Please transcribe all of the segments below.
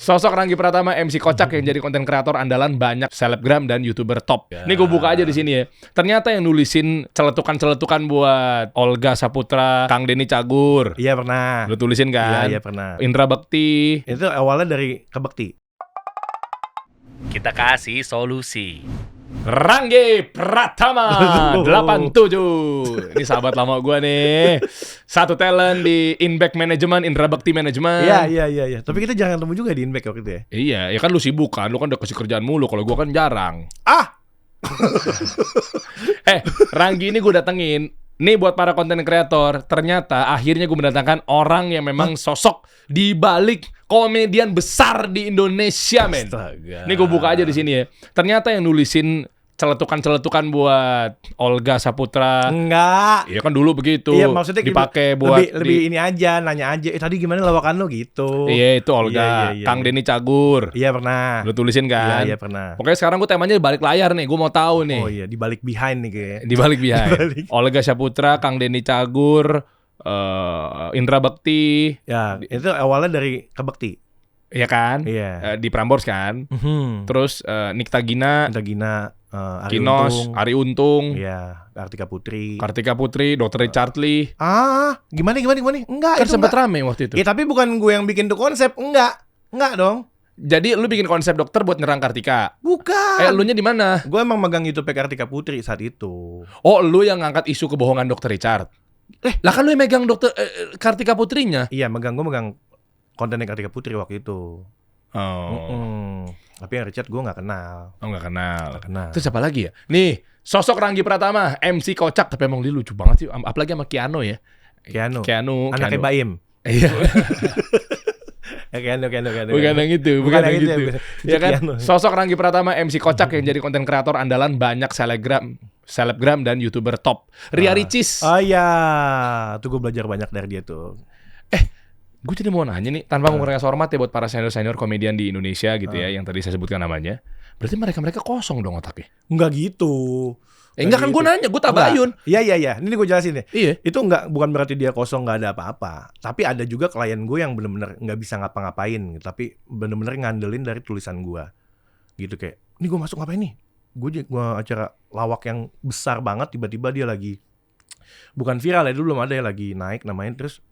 Sosok Ranggi Pratama, MC kocak yang jadi konten kreator andalan banyak selebgram dan YouTuber top. Nih gue buka aja di sini ya. Ternyata yang nulisin celetukan-celetukan buat Olga Saputra, Kang Denny Cagur. Iya pernah. Lu tulisin kan? Iya pernah. Indra Bekti. Itu awalnya dari Kebekti. Kita kasih solusi. Ranggi Pratama 87. Ini sahabat lama gue nih. Satu talent di Inback Management, Indra Bekti Management. Iya. Tapi kita jarang ketemu juga di Inback waktu itu ya. Iya, ya kan lu sibuk kan. Lu kan udah kasih kerjaan mulu. Kalau gue kan jarang. Ranggi ini gue datengin. Nih buat para konten kreator, ternyata akhirnya gue mendatangkan orang yang memang sosok di balik komedian besar di Indonesia, men. Astaga. Nih gue buka aja di sini ya. Ternyata yang nulisin celetukan-celetukan buat Olga Saputra. Enggak. Iya kan dulu begitu. Iya maksudnya dipakai buat lebih ini aja, nanya aja. Tadi gimana lawakan lo gitu. Iya itu Olga, Iya. Kang Denny Cagur. Iya pernah. Lu tulisin kan? Iya pernah. Pokoknya sekarang gue temanya di balik layar nih. Gue mau tahu nih. Oh iya, di balik behind nih kayaknya. Di balik behind. Dibalik. Olga Saputra, Kang Denny Cagur, Indra Bekti. Ya, itu awalnya dari Kebekti. Iya kan? Iya. Di Prambors kan? Terus Nikta Gina, Gina, Ari Kinos, Untung. Ari Untung, Iya, Kartika Putri. Kartika Putri, Dr. Richard Lee. Gimana? Enggak, Kan itu sempet enggak. rame waktu itu. Ya tapi bukan gue yang bikin tuh konsep, enggak dong. Jadi lu bikin konsep dokter buat nyerang Kartika. Bukan. Elunya di mana? Gue emang megang YouTube Kartika Putri saat itu. Oh, lu yang ngangkat isu kebohongan Dr. Richard. Lah kan lu yang megang dokter Kartika Putrinya. Iya, gue megang kontennya Kartika Putri waktu itu. Oh. Tapi yang Richard gue nggak kenal. Oh, nggak kenal. Nggak kenal. Terus siapa lagi ya? Nih, sosok Ranggi Pratama, MC kocak, tapi emang dia lucu banget sih. Apalagi sama Keanu ya. Keanu. Anaknya Keanu. Baim. Iya. Keanu. Bukan yang itu, bukan yang gitu. Ya kan? Keanu. Sosok Ranggi Pratama, MC kocak yang jadi konten kreator andalan banyak selebgram dan YouTuber top. Ria Ricis. Oh iya, tuh gue belajar banyak dari dia tuh. Gue jadi mau nanya nih, tanpa mengurangi hormat ya buat para senior komedian di Indonesia gitu ya, yang tadi saya sebutkan namanya. Berarti mereka kosong dong otaknya. Enggak gitu. Enggak kan gue nanya, gue tabayun. Iya. Ini gue jelasin deh. Iya. Itu bukan berarti dia kosong nggak ada apa-apa. Tapi ada juga klien gue yang bener-bener nggak bisa ngapa-ngapain. Tapi bener-bener ngandelin dari tulisan gue. Gitu kayak, ini gue masuk ngapain nih? Gue acara lawak yang besar banget, tiba-tiba dia lagi bukan viral ya, dulu belum ada ya, lagi naik namanya, terus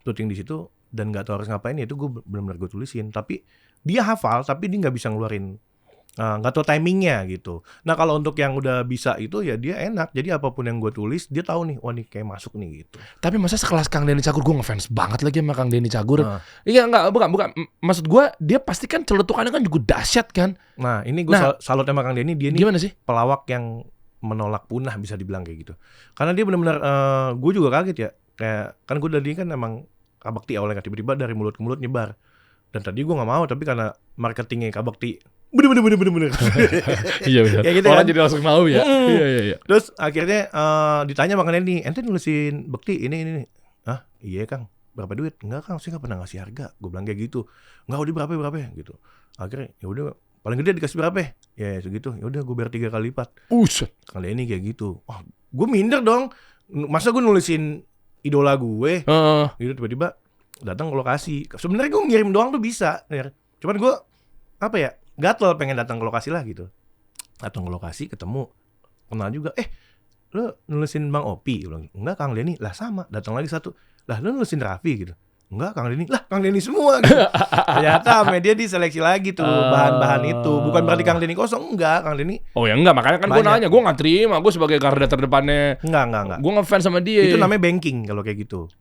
syuting di situ dan nggak tahu harus ngapain, ya itu gue benar-benar gue tulisin. Tapi dia hafal, tapi dia nggak bisa ngeluarin, nggak tahu timingnya gitu. Nah kalau untuk yang udah bisa itu ya dia enak. Jadi apapun yang gue tulis dia tahu nih, wah nih kayak masuk nih gitu. Tapi masa sekelas Kang Denny Cagur, gue ngefans banget lagi sama Kang Denny Cagur. Iya bukan. Maksud gue dia pasti kan celetukannya kan juga dahsyat kan. Nah ini gue salut sama Kang Denny. Dia nih Gimana sih? pelawak yang menolak punah, bisa dibilang kayak gitu. Karena dia benar-benar, gue juga kaget ya. Kayak kan gue dari kan emang Kabekti awalnya, tiba-tiba dari mulut ke mulut nyebar. Dan tadi gue nggak mau, tapi karena marketingnya Kabekti bener. Iya benar. Kayak gitu Orang kan? jadi langsung mau ya. Iya. Terus akhirnya ditanya makanya nih, ente nulisin Bekti ini. Ah iya Kang, berapa duit? Enggak Kang, saya nggak pernah ngasih harga. Gue bilang kayak gitu. Enggak, udah berapa gitu. Akhirnya ya udah, paling gede dikasih berapa? Ya segitu. Ya udah gue bayar 3 kali lipat. Kali ini kayak gitu. Wah, gue minder dong. Masa gue nulisin idola gue, gitu tiba-tiba datang ke lokasi. Sebenarnya gue ngirim doang tuh bisa, ya. Cuman gue gatel pengen datang ke lokasi lah gitu. Datang ke lokasi, ketemu, kenal juga. Lu nulisin Bang Opi? Bilang, enggak Kang Denny. Lah sama, datang lagi satu. Lah lu nulisin Raffi gitu. Enggak Kang Denny. Lah Kang Denny semua gitu. Ternyata media diseleksi lagi tuh bahan-bahan itu. Bukan berarti Kang Denny kosong, enggak Kang Denny. Oh ya enggak, makanya kan gue nanya, gue nggak terima, gue sebagai garda terdepannya. Enggak. Gue ngefans sama dia. Itu namanya banking kalau kayak gitu.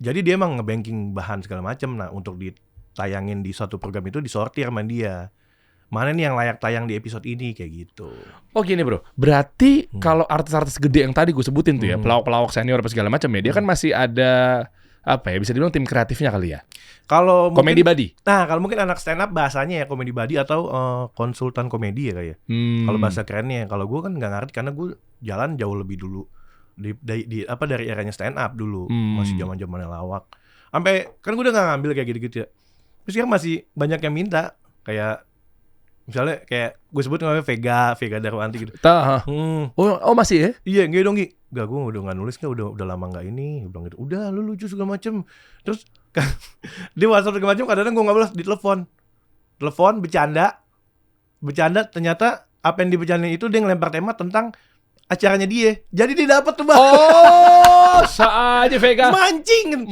Jadi dia emang ngebanking bahan segala macam. Nah untuk ditayangin di suatu program itu disortir sama dia. Mana nih yang layak tayang di episode ini kayak gitu. Oh gini bro, berarti kalau artis-artis gede yang tadi gue sebutin tuh ya, pelawak-pelawak senior apa segala macam ya, dia kan masih ada apa ya, bisa dibilang tim kreatifnya kali ya. Kalau komedi body. Nah kalau mungkin anak stand up bahasanya ya komedi body atau konsultan komedi ya kayak. Kalau bahasa kerennya, kalau gue kan nggak ngerti karena gue jalan jauh lebih dulu dari eranya stand up dulu, masih zaman-zamannya lawak. Sampai kan gue udah nggak ngambil kayak gitu-gitu ya. Terus sekarang masih banyak yang minta kayak misalnya kayak gue sebut namanya Vega Darwanti gitu. Oh masih ya? Iya, enggak dong Gi. Enggak, gue udah gak nulis kan, udah lama gak ini. Gue bilang gitu, udah lu lucu segala macem. Terus kan dia WhatsApp segala macem, kadang-kadang gue gak balas, ditelepon. telepon bercanda ternyata apa yang dibercandain itu dia ngelempar tema tentang acaranya dia. Jadi dia dapat tuh Bang. Oh, aja Vega. Mancing.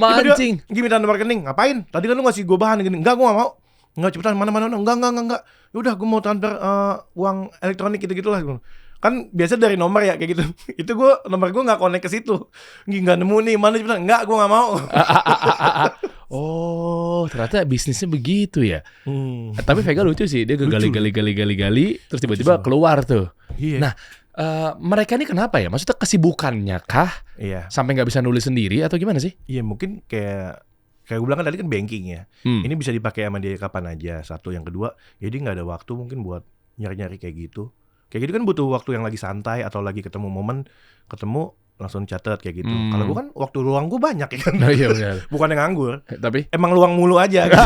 Gimana nomor rekening? Ngapain? Tadi kan lu ngasih gue bahan gini. Enggak, gue gak mau. Enggak, cepetan mana. Enggak. Yaudah, gue mau transfer uang elektronik gitu-gitu lah. Kan biasa dari nomor ya kayak gitu. Itu nomor gue gak connect ke situ. Gak nemu nih, mana cepetan. Enggak, gue gak mau. Oh, ternyata bisnisnya begitu ya. Tapi Vega lucu sih, dia gali, terus tiba-tiba keluar tuh. Iya. Nah, mereka ini kenapa ya? Maksudnya kesibukannya kah? Iya. Sampai nggak bisa nulis sendiri atau gimana sih? Iya, mungkin kayak gue bilang kan tadi kan banking ya. Ini bisa dipakai sama dia kapan aja. Satu, yang kedua, ya dia nggak ada waktu mungkin buat nyari-nyari kayak gitu. Kayak gitu kan butuh waktu yang lagi santai atau lagi ketemu langsung catat kayak gitu. Kalau gue kan waktu luang gue banyak ya kan. Oh, iya benar. Bukan yang nganggur. Tapi emang luang mulu aja. Gitu.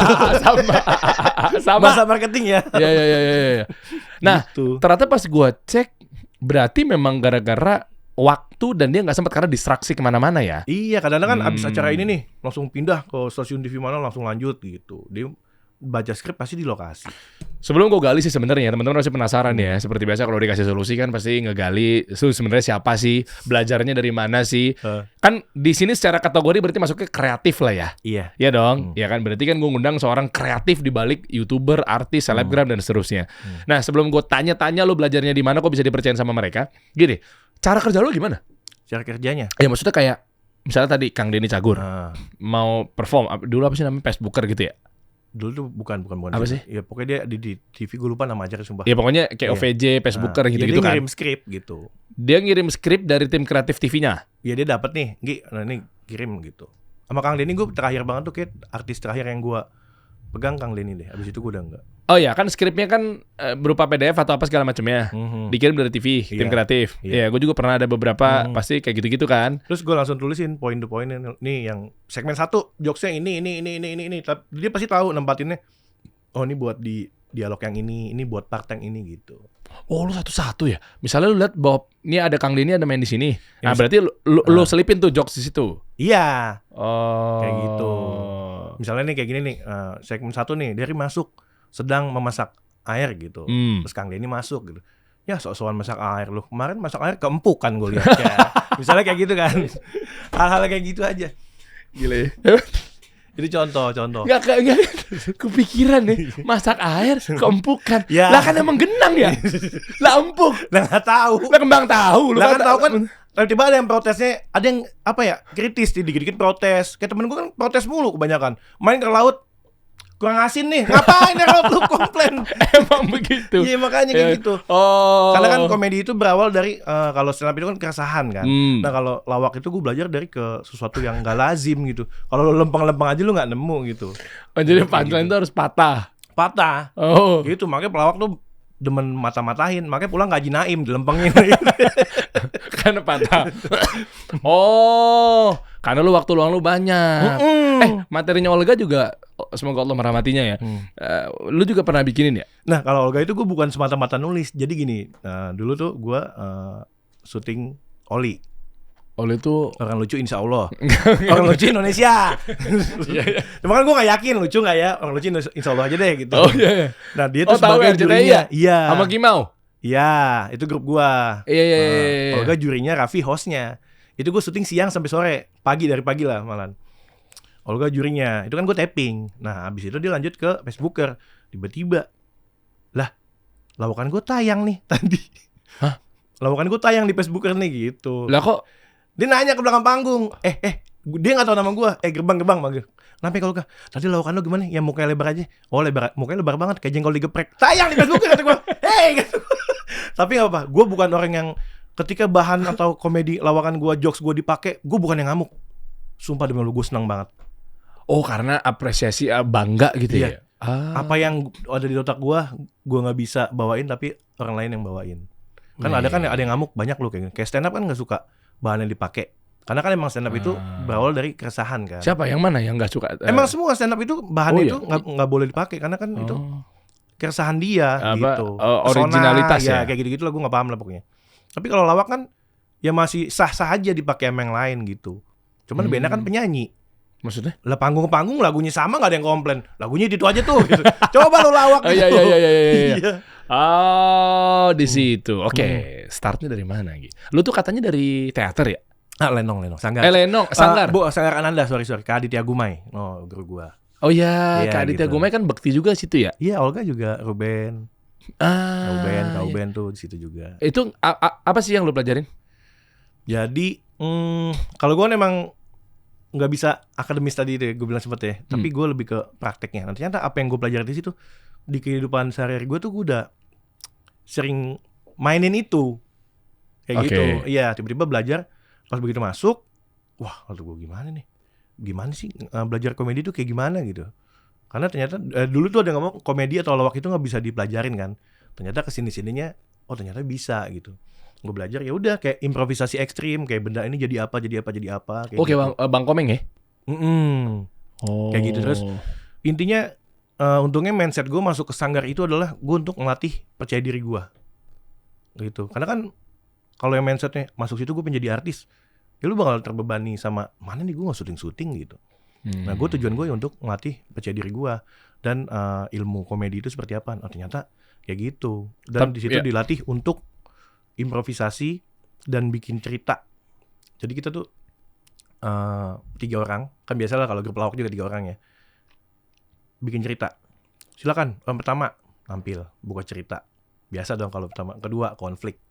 sama. Bahasa marketing ya. Iya. Nah, gitu. Ternyata pas gue cek, berarti memang gara-gara waktu dan dia nggak sempat karena distraksi kemana-mana ya. Iya, kadang-kadang kan abis acara ini nih langsung pindah ke stasiun TV mana langsung lanjut gitu. Dia baca skrip pasti di lokasi. Sebelum gue gali sih sebenarnya teman-teman masih penasaran ya. Seperti biasa kalau dikasih solusi kan pasti ngegali sebenarnya siapa sih, belajarnya dari mana sih. Kan di sini secara kategori berarti masuknya kreatif lah ya. Iya. Iya dong. Ya kan berarti kan gue ngundang seorang kreatif di balik YouTuber, artis, selebgram dan seterusnya. Nah, sebelum gue tanya-tanya lo belajarnya di mana kok bisa dipercaya sama mereka. Gini, cara kerja lo gimana? Cara kerjanya? Ya maksudnya kayak misalnya tadi Kang Denny Cagur mau perform dulu apa sih namanya Facebooker gitu ya? Dulu tuh bukan apa sih? Ya pokoknya dia di TV gue lupa nama acaranya sumpah. Ya pokoknya kayak OVJ, Facebooker gitu-gitu kan. Dia ngirim skrip gitu. Dia ngirim skrip dari tim kreatif TV-nya. Ya dia dapat nih, ini kirim gitu. Sama Kang Denny gue terakhir banget tuh kayak artis terakhir yang gue pegang Kang Denny deh. Abis itu gue udah enggak. Oh ya kan skripnya kan berupa PDF atau apa segala macamnya. Dikirim dari TV, tim kreatif. Iya, gue juga pernah ada beberapa pasti kayak gitu-gitu kan. Terus gue langsung tulisin point to point nih yang segmen 1 jokesnya ini. Tapi dia pasti tahu nempatinnya. Oh ini buat di dialog yang ini buat part yang ini gitu. Oh lu satu-satu ya. Misalnya lu lihat bahwa ini ada Kang Denny ada main di sini. Nah berarti lu selipin tuh jokes di situ. Iya. Oh. Kayak gitu. Misalnya nih kayak gini nih, segmen 1 nih, dari masuk sedang memasak air gitu. Terus Kang Denny masuk gitu. Ya sok-sokan masak air lu. Kemarin masak air keempuk kan gue lihat ya. Misalnya kayak gitu kan. Hal-hal kayak gitu aja. Gile. Itu contoh. Enggak kepikiran nih masak air keempukan. Ya. Lah kan emang genang ya. Lah empuk. Lah enggak tahu. Lah kembang tahu lu. Lah kan tahu kan. Tiba-tiba ada yang protesnya, ada yang apa ya, kritis, dikit-dikit protes. Kayak temen gue kan protes mulu kebanyakan. Main ke laut kurang asin nih, ngapain ya kalau lu komplain? Emang begitu. Iya makanya kayak gitu. Oh. Karena kan komedi itu berawal dari kalau stand up itu kan keresahan kan. Nah kalau lawak itu gue belajar dari ke sesuatu yang gak lazim gitu. Kalau lu lempeng-lempeng aja lu gak nemu gitu. Oh, jadi punchline itu harus patah. Oh. Gitu makanya pelawak tuh demen mata-matahin, makanya pulang gaji Naim dilempengin. Karena patah. Oh, karena lu waktu luang lu banyak. Materinya Olga juga semoga Allah merahmatinya ya. Lu juga pernah bikinin ya? Nah, kalau Olga itu gue bukan semata-mata nulis. Jadi gini, dulu tuh gue syuting Oli. Oli itu orang lucu insya Allah. Orang lucu Indonesia. Cuma kan gue gak yakin lucu gak ya. Orang lucu insya Allah aja deh gitu. Oh iya. Nah dia tuh sebagai jurinya. Iya. Sama Kimau. Iya. Itu grup gue. Iya. Olga jurinya, Raffi hostnya. Itu gue syuting siang sampai sore. Dari pagi lah malah. Olga jurinya. Itu kan gue tapping. Nah abis itu dia lanjut ke Facebooker. Tiba-tiba lah lawakan gue tayang nih tadi. Hah? Lawakan gue tayang di Facebooker nih gitu. Lah kok dia nanya ke belakang panggung, dia nggak tahu nama gue, gerbang manggil. Kenapa kalau tadi lawakan lo gimana? Ya mukanya lebar aja. Oh lebar, mukanya lebar banget, kayak jengkol digeprek. Tayang di Facebook kata gue, gitu. Tapi nggak apa, gue bukan orang yang ketika bahan atau komedi lawakan gue, jokes gue dipakai, gue bukan yang ngamuk. Sumpah demi lo, gue senang banget. Oh karena apresiasi bangga gitu ya? Apa yang ada di otak gue nggak bisa bawain, tapi orang lain yang bawain. Kan ada yang ngamuk banyak lo kayak stand up kan nggak suka bahan yang dipakai. Karena kan emang stand up itu berawal dari keresahan kan. Siapa yang mana yang nggak suka? Emang semua stand up itu bahan itu nggak boleh dipakai karena kan itu keresahan dia gitu. Originalitas ya. Kayak gitu-gitu lah gue nggak paham lah pokoknya. Tapi kalau lawak kan ya masih sah-sah aja dipakai sama yang lain gitu. Cuman beda kan penyanyi. Maksudnya? Lah panggung ke panggung lagunya sama nggak ada yang komplain. Lagunya itu aja tuh. Gitu. Coba lu lawak Oh, gitu. iya. Iya. Oh, di situ. Oke, startnya dari mana Gi? Lu tuh katanya dari teater ya? Lenong, Sanggar. Lenong, Sanggar. Sanggar Ananda, sorry. Kak Aditya Gumai. Oh, guru gua. Oh iya, Iya, Kak Aditya gitu. Gumai kan bekti juga situ ya? Iya, Olga juga Ruben. Ah. Kauben tuh di situ juga. Itu apa sih yang lu pelajarin? Jadi, kalau gua emang nggak bisa akademis tadi deh, gue bilang sempet ya. Tapi gue lebih ke prakteknya. Nah, ternyata apa yang gue pelajari di situ di kehidupan sehari-hari gue tuh gue udah sering mainin itu kayak gitu. Iya, tiba-tiba belajar pas begitu masuk, wah, kalau gue gimana sih belajar komedi tuh kayak gimana gitu. Karena ternyata dulu tuh ada ngomong komedi atau lawak itu nggak bisa dipelajarin kan. Ternyata kesini-sininya, oh ternyata bisa gitu. Gue belajar ya udah kayak improvisasi ekstrim, kayak benda ini jadi apa kayak Oke, gitu. Bang Komeng ya? Oh. Kayak gitu terus. Intinya untungnya mindset gue masuk ke Sanggar itu adalah gue untuk ngelatih percaya diri gue. Gitu. Karena kan kalau yang mindsetnya masuk situ gue pengen jadi artis, ya lu bakal terbebani sama mana nih gue nggak syuting gitu. Nah tujuan gue untuk ngelatih percaya diri gue dan ilmu komedi itu seperti apa. Oh ternyata kayak gitu. Dan di situ dilatih untuk improvisasi dan bikin cerita. Jadi kita tuh 3 orang, kan biasalah kalau grup lawak juga 3 orang ya. Bikin cerita. Silakan, orang pertama tampil, buka cerita. Biasa dong kalau pertama, kedua konflik.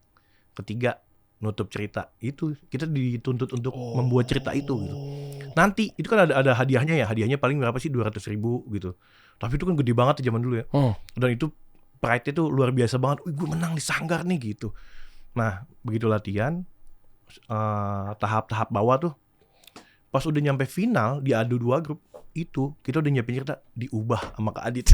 Ketiga nutup cerita. Itu kita dituntut untuk membuat cerita itu gitu. Nanti itu kan ada hadiahnya ya. Hadiahnya paling berapa sih? 200.000 gitu. Tapi itu kan gede banget zaman dulu ya. Dan itu pride-nya tuh luar biasa banget. Wih, gue menang di Sanggar nih gitu. Nah, begitu latihan tahap-tahap bawah tuh pas udah nyampe final diadu 2 grup itu kita udah nyiapin cerita diubah sama Kak Adit.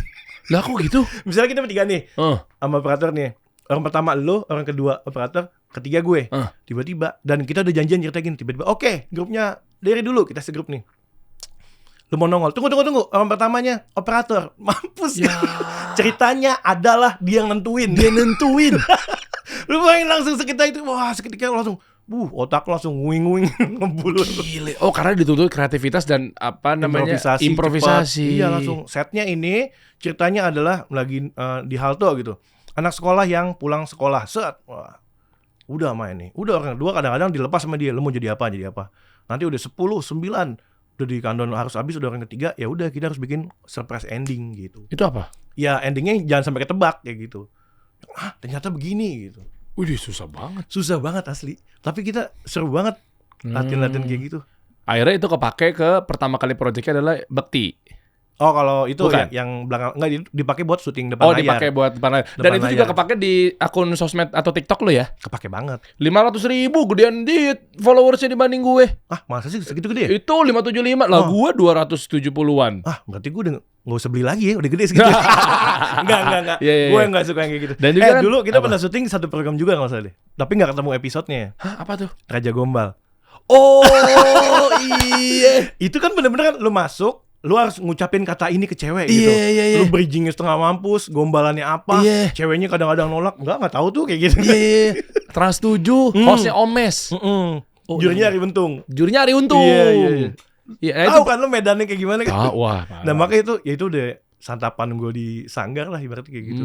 Lah kok gitu? Misalnya kita bertiga nih sama operator nih. Orang pertama lo, orang kedua operator, ketiga gue. Tiba-tiba dan kita udah janjian cerita gini, tiba-tiba oke, grupnya dari dulu kita segrup nih. Lu mau nongol, tunggu. Orang pertamanya operator. Mampus ya. Ceritanya adalah dia nentuin. Lu main langsung sekitar itu, wah seketika langsung otak langsung nguing ngebulur. Gile. Oh, karena dituntut kreativitas dan apa namanya improvisasi. Iya, langsung setnya ini ceritanya adalah lagi di halte gitu. Anak sekolah yang pulang sekolah, set. Wah. Udah main nih. Udah orang kedua kadang-kadang dilepas sama dia. Lu mau jadi apa? Nanti udah 10, 9 udah di kandon harus habis, udah orang ketiga, ya udah kita harus bikin surprise ending gitu. Itu apa? Ya endingnya jangan sampai ketebak kayak gitu. Ternyata begini gitu. Wih, susah banget Asli. Tapi kita seru banget latihan kayak gitu. Akhirnya itu kepake ke pertama kali proyeknya adalah Bekti. Oh, kalau itu Bukan. yang belakang enggak dipakai buat syuting depan layar. Dipakai buat depan layar. Dan Depan itu layar. juga kepake di akun sosmed atau TikTok lo ya? Kepake banget. 500.000 gedean di followersnya dibanding gue. Masa sih segitu gede ya? Itu 575 lah, gue 270-an. Berarti gue udah nggak usah beli lagi ya, udah gede segitu. Enggak. Iya. Gue nggak suka yang kayak gitu. Dan juga dulu kita pernah syuting satu program juga nggak usah deh. Tapi nggak ketemu episodenya. Hah, apa tuh? Raja Gombal. Oh iya. Itu kan bener-bener kan lu masuk, lu harus ngucapin kata ini ke cewek gitu. Iya. Lu bridgingnya setengah mampus, gombalannya apa, ceweknya kadang-kadang nolak, nggak tahu tuh kayak gitu. Iya. Trans 7, hostnya Omes. Jurinya Ari Untung. Iya. Iya, tahu kan lu medannya kayak gimana kan? Wah. Nah makanya itu udah santapan gue di Sanggar lah ibaratnya kayak gitu.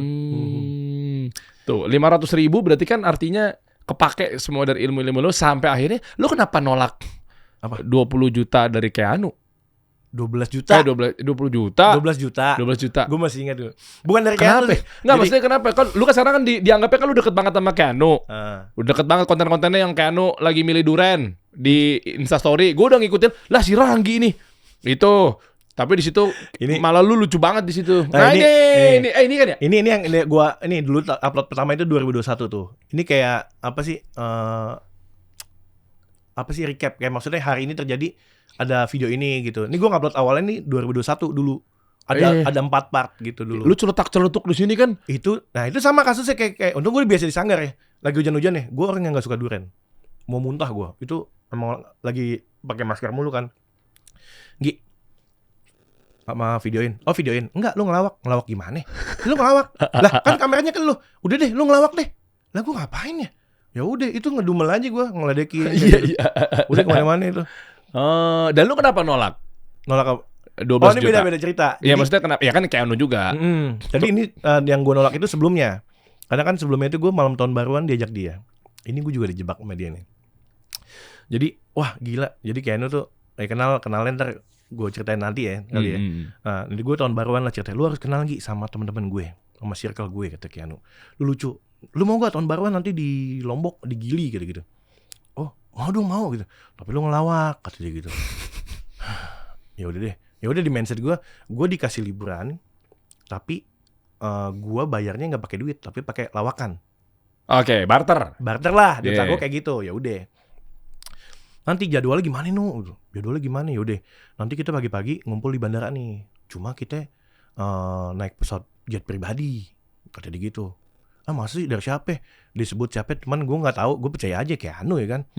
Tuh 500.000 berarti kan artinya kepake semua dari ilmu-ilmu lo sampai akhirnya lo kenapa nolak apa 20 juta dari Keanu? 12 juta. 20 juta. 12 juta. Gue masih ingat dulu. Bukan dari Keanu. Enggak, maksudnya kenapa? Kan lu kan sekarang kan dianggapnya kan lu deket banget sama Keanu. Udah deket banget konten-kontennya yang Keanu lagi milih duren di Instastory. Gue udah ngikutin. Lah si Ranggi ini. Itu. Tapi di situ malah lu lucu banget di situ. Nah, ini kan ya? Ini yang gua dulu upload pertama itu 2021 tuh. Ini kayak apa sih recap kayak maksudnya hari ini terjadi ada video ini gitu. Ini gue ngupload awalnya nih 2021 dulu. Ada 4 part gitu dulu. Lu celutuk di sini kan? Itu sama kasusnya kayak untung gue biasa di Sanggar ya. Lagi hujan-hujan nih. Gue orang yang enggak suka duren. Mau muntah gue. Itu emang lagi pakai masker mulu kan. Sama videoin. Enggak, lu ngelawak. Ngelawak gimana? Lu ngelawak. Lah, kan kameranya kan lu. Udah deh, lu ngelawak deh. Lah gue ngapain ya? Ya udah, itu ngedumel aja gue ngeledekin. Iya. Udah kemana-mana itu. Dan lu kenapa nolak? Nolak 12 Oh, ini juta. beda cerita. Ya maksudnya kenapa? Ya kan Keanu juga. Jadi ini yang gue nolak itu sebelumnya. Karena kan sebelumnya itu gue malam tahun baruan diajak dia. Ini gue juga dijebak sama dia nih. Jadi wah gila. Jadi Keanu tuh kenalin ntar gue ceritain nanti ya kali ya. Nah, jadi gue tahun baruan lah ceritain. Lu harus kenal lagi sama teman-teman gue, sama circle gue kata Keanu. Lu lucu. Lu mau gak tahun baruan nanti di Lombok, di Gili gitu-gitu. Oh mau dong mau gitu. Tapi lu ngelawak kata dia gitu. Ya udah deh. Ya udah di mindset gue dikasih liburan, tapi gue bayarnya nggak pakai duit, tapi pakai lawakan. Oke, barter. Barter lah, dia Yeah. gue kayak gitu. Ya udah. Nanti jadwalnya gimana nu? Jadwalnya gimana? Ya udah. Nanti kita pagi-pagi ngumpul di bandara nih. Cuma kita naik pesawat jet pribadi, kata dia gitu. Ah masa sih dari siapa? Disebut siapa? Cuman gue nggak tahu. Gue percaya aja kayak anu ya kan.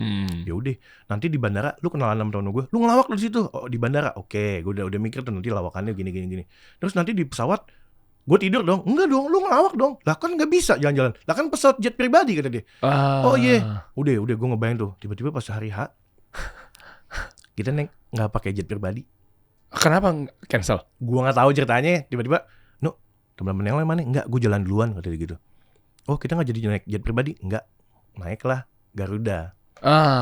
Ya udah. Nanti di bandara lu kenalan sama temen gue. Lu ngelawak lu di situ. Oh di bandara. Oke. Gue udah mikir tuh nanti lawakannya gini. Terus nanti di pesawat gue tidur dong. Enggak dong. Lu ngelawak dong. Lah kan nggak bisa jalan-jalan. Lah kan pesawat jet pribadi kata dia. Oh iya. Udah gue ngebayang tuh. Tiba-tiba pas hari H kita nggak pakai jet pribadi. Kenapa cancel? Gua nggak tahu ceritanya. Tiba-tiba, no, teman-teman yang lain mana? Enggak, gue jalan duluan kata dia gitu. Oh kita nggak jadi naik jet pribadi? Enggak, naiklah Garuda.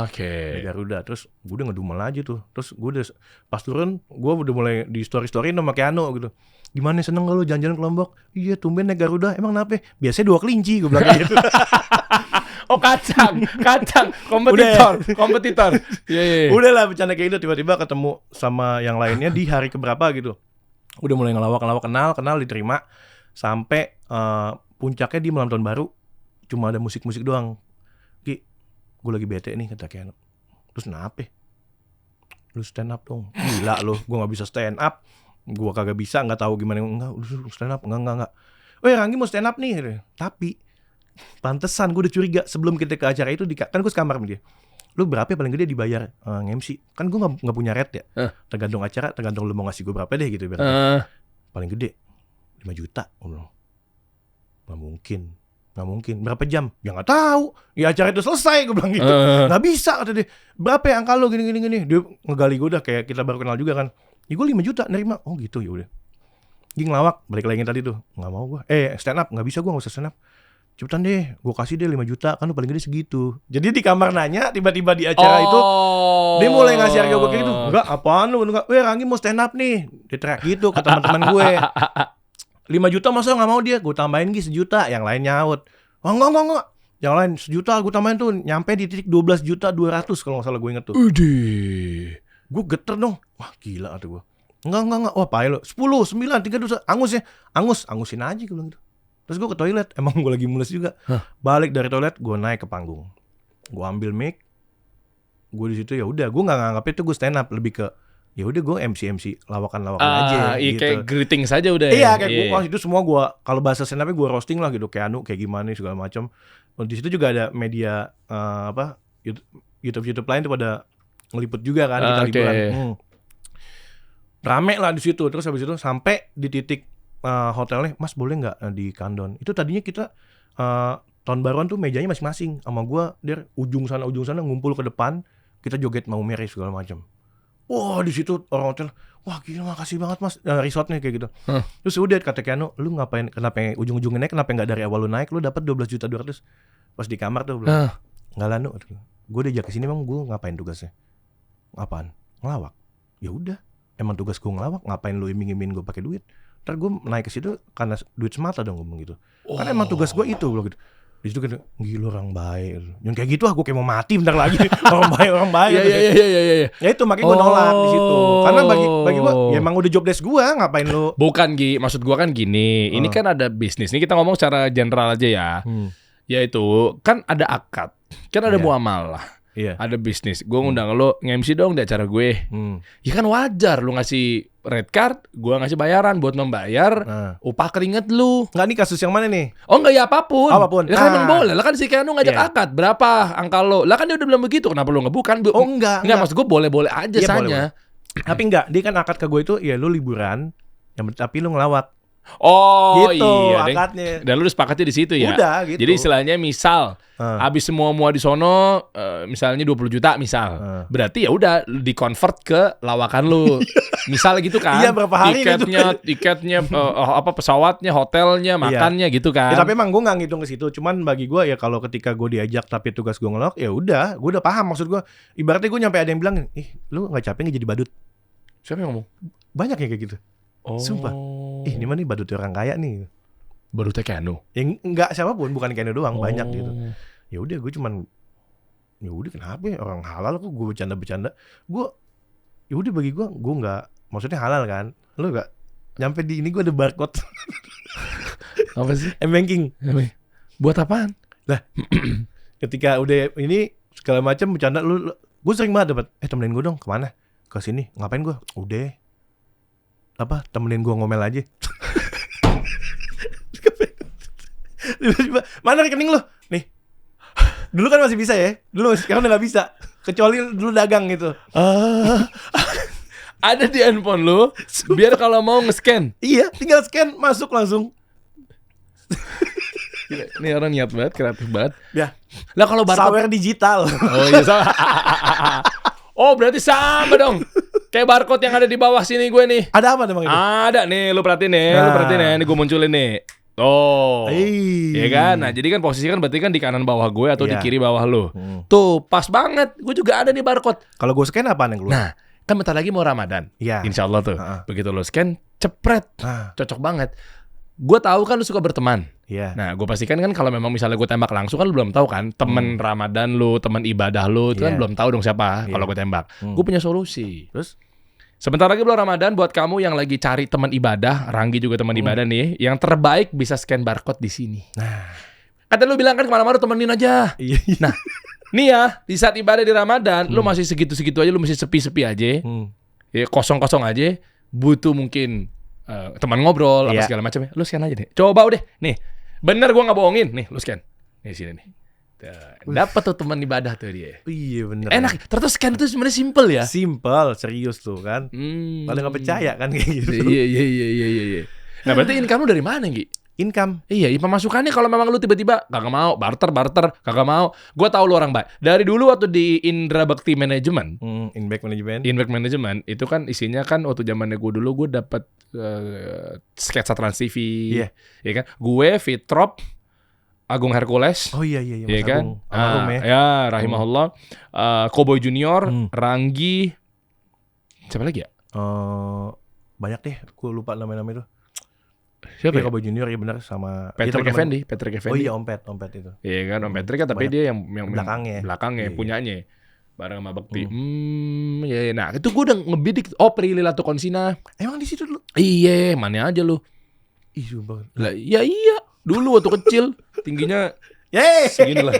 Oke. Naik Garuda. Terus gue udah ngedumel aja tuh. Terus gue udah pas turun, gue udah mulai di story sama Keanu gitu. Gimana seneng gak lu jalan-jalan ke Lombok? Iya tumben naik Garuda. Emang kenapa? Biasanya 2 kelinci gue bilang gitu. Oh kacang, kompetitor. Iya. Udah lah bercanda kayak gitu. Tiba-tiba ketemu sama yang lainnya di hari keberapa gitu. Udah mulai ngelawak kenal diterima. Sampai puncaknya di malam tahun baru cuma ada musik-musik doang. Ki, gue lagi bete nih kata Keanu. Terus kenapa? Lu stand up dong. Gila lu, gue gak bisa stand up. Gue kagak bisa, gak tahu gimana. Enggak, lu stand up, enggak. Oh ya Ranggi mau stand up nih. Tapi pantesan gue udah curiga sebelum kita ke acara itu kan gue sekamar sama dia. Lu berapa paling gede dibayar nge-MC? Kan gue gak punya rate ya. Tergantung acara, tergantung lu mau ngasih gue berapa deh gitu. Paling gede 5 juta. Gak mungkin. Berapa jam? Ya gak tahu. Ya acara itu selesai gue bilang gitu. Gak bisa kata dia. Berapa ya angka lu gini. Dia ngegali gue udah kayak kita baru kenal juga kan. Ya gue 5 juta nerima. Oh gitu ya udah. Dia ngelawak, balik lagi tadi tuh. Gak mau gue. Stand up, gak bisa gue gak usah stand up. Cepetan deh, gue kasih deh 5 juta, kan lu paling gede segitu. Jadi di kamar nanya, tiba-tiba di acara itu, dia mulai ngasih harga gue kayak gitu. Enggak, apaan lu? Weh Ranggi mau stand up nih. Dia teriak gitu ke teman-teman gue. 5 juta masa gak mau dia? Gue tambahin 1 juta, yang lain nyaut. Oh enggak. Yang lain 1 juta gue tambahin tuh, nyampe di titik 12 juta 200 kalau gak salah gue inget tuh. Gue geter dong. Wah gila tuh gue. Enggak. Wah payah lu. 10, 9, 3, 2, angus ya. Angusin aja gue bilang gitu. Terus gue ke toilet, emang gue lagi mules juga. Balik dari toilet, gue naik ke panggung. Gue ambil mic, gue di situ ya udah, gue nggak nganggap itu gue stand up, lebih ke ya udah gue MC lawakan aja. Iya gitu. kayak greeting saja udah. Iya kayak gue itu semua gue kalau bahasa stand up gue roasting lah gitu, kayak Anu kayak gimana segala macam. Di situ juga ada media YouTube lain tuh pada ngeliput juga kan kita liburan. Rame lah di situ. Terus habis itu sampai di titik hotelnya, Mas boleh nggak di Kandon? Itu tadinya kita tahun baruan tuh mejanya masing-masing. Sama gue, dia ujung sana ngumpul ke depan, kita joget mau merah segala macam. Wah di situ orang hotel, wah gila makasih banget mas, resortnya kayak gitu. Terus udah kata Keanu, lu ngapain? Kenapa ujung-ujungnya naik? Kenapa nggak dari awal lu naik? Lu dapat 12 juta 200 pas di kamar tuh belum? Nggak lanu. Gue diajak ke sini emang gue ngapain tugasnya? Apaan? Ngelawak. Ya udah, emang tugas gue ngelawak. Ngapain lu iming-imingin gue pakai duit? Ntar gue naik ke situ karena duit semata dong ngomong gitu. Karena emang tugas gue itu loh gitu. Di situ kan gila orang baik. Yang kayak gitu gue kayak mau mati bentar lagi. orang baik. Iya. Ya itu makanya gue nolak di situ. Karena bagi gue ya emang udah job desk gue, ngapain lu? Bukan Gi, maksud gue kan gini. Ini kan ada bisnis. Ini kita ngomong secara general aja ya. Yaitu kan ada akad, kan ada muamalah. Iya. Ada bisnis. Gue ngundang lo nge-MC dong di acara gue. Ya kan wajar lu ngasih red card, gue ngasih bayaran buat membayar upah keringet lu. Enggak, nih kasus yang mana nih? Oh enggak ya apapun. Apapun. Ya kan emang boleh. Lah kan si Keanu ngajak akad. Berapa angka lo? Lah kan dia udah bilang begitu. Kenapa lu ngebukan? Oh enggak. Maksud gue boleh-boleh aja Iya, sanya. Tapi enggak, dia kan akad ke gue itu ya lu liburan, tapi lu ngelawak. Oh gitu iya, Deng. akadnya. Dan lu sepakatnya di situ ya. Udah gitu. Jadi istilahnya misal habis semua di sono misalnya 20 juta misal. Berarti ya udah di-convert ke lawakan lu. Misal gitu kan. Iya, berapa hari tiketnya apa pesawatnya, hotelnya, makannya gitu kan. Ya, tapi emang gue nggak ngitung ke situ. Cuman bagi gue ya kalau ketika gue diajak tapi tugas gue ngelok, ya udah, gue udah paham maksud gue. Ibaratnya gue nyampe ada yang bilang, lu nggak capek nggak jadi badut? Siapa yang ngomong? Banyak ya kayak gitu. Oh. Sumpah. Ini mah nih badut orang kaya nih. Badutnya Keanu. Ya enggak siapapun, bukan Keno doang, banyak gitu. Ya udah gue cuman ya udah kenapa ya orang halal kok gue bercanda-bercanda. Gue ya udah bagi gue nggak, maksudnya halal kan. Lu nggak nyampe di ini gue ada barcode. Apa sih? M-banking. Buat apaan? Lah, ketika udah ini segala macam bercanda lu gue sering banget dapat temenin gue dong kemana? Ke sini. Ngapain gue? Udah. Apa? Temenin gue ngomel aja. Mana rekening lu? Nih. Dulu kan masih bisa ya. Sekarang udah gak bisa. Kecuali dulu dagang gitu. Ada di handphone lu. Biar kalau mau nge-scan. Iya, tinggal scan masuk langsung. Gila, ini orang niat banget, kreatif banget. Ya. Lah kalau barcode Sawer digital. Oh iya sama. Oh berarti sama dong. Kayak barcode yang ada di bawah sini gue nih. Ada apa emang itu? Ada nih, lu perhatiin nih, Ini gue munculin nih. Tuh. Iya kan? Nah, jadi kan posisi kan berarti kan di kanan bawah gue atau di kiri bawah lu. Tuh, pas banget. Gue juga ada nih barcode. Kalau gue scan apaan yang keluar? Nah, kan bentar lagi mau Ramadan. Iya. Insya Allah tuh. Begitu lu scan, cepret. Cocok banget. Gue tahu kan lu suka berteman. Iya. Nah, gue pastikan kan kalau memang misalnya gue tembak langsung kan lu belum tahu kan temen Ramadan lu, temen ibadah lu, itu kan belum tahu dong siapa kalau gue tembak. Gue punya solusi. Terus? Sebentar lagi bulan Ramadan, buat kamu yang lagi cari teman ibadah, Ranggi juga teman ibadah nih, yang terbaik bisa scan barcode di sini. Nah, kata lu bilang kan kemana-mana temenin aja. Iya. Nah, nih ya di saat ibadah di Ramadan, lu masih segitu-segitu aja, lu masih sepi-sepi aja, ya kosong-kosong aja, butuh mungkin teman ngobrol apa segala macam ya. Lu scan aja deh. Coba udah, nih, bener gua nggak bohongin, nih, lu scan, nih sini nih. Dapat tuh teman ibadah tuh dia. Iya bener. Enak. Ternyata scan itu sebenarnya simple ya. Simple, serius tuh kan. Pada nggak percaya kan kayak gitu. Iya. Nah berarti income lu dari mana Gi? Income. Iya, pemasukannya kalau memang lu tiba-tiba kagak mau barter, kagak mau. Gua tahu lu orang baik. Dari dulu waktu di Indra Bakti Management, Inback Management itu kan isinya kan waktu zamannya gue dulu gue dapat sketsa Trans TV. Iya. Ya kan? Gue Fitrop Agung Hercules. Oh iya Iya kan? Almarhum ya. Ya, rahimahullah. Cowboy Junior, Ranggi. Siapa lagi ya? Banyak deh, gue lupa nama-nama itu. Siapa ya? Cowboy Junior ya benar sama Patrick Effendi. Oh iya, Om Pet itu. Iya kan, Om Patrick kan tapi dia yang belakangnya iya. punyanya. Bareng sama Bekti. Ya. Nah, itu gue udah ngebidik. Oh, Prilly Latukonsina. Emang di situ dulu? Iya, mana aja lu. Ih, sumpah. Lah, ya iya. Dulu waktu kecil tingginya segini lah.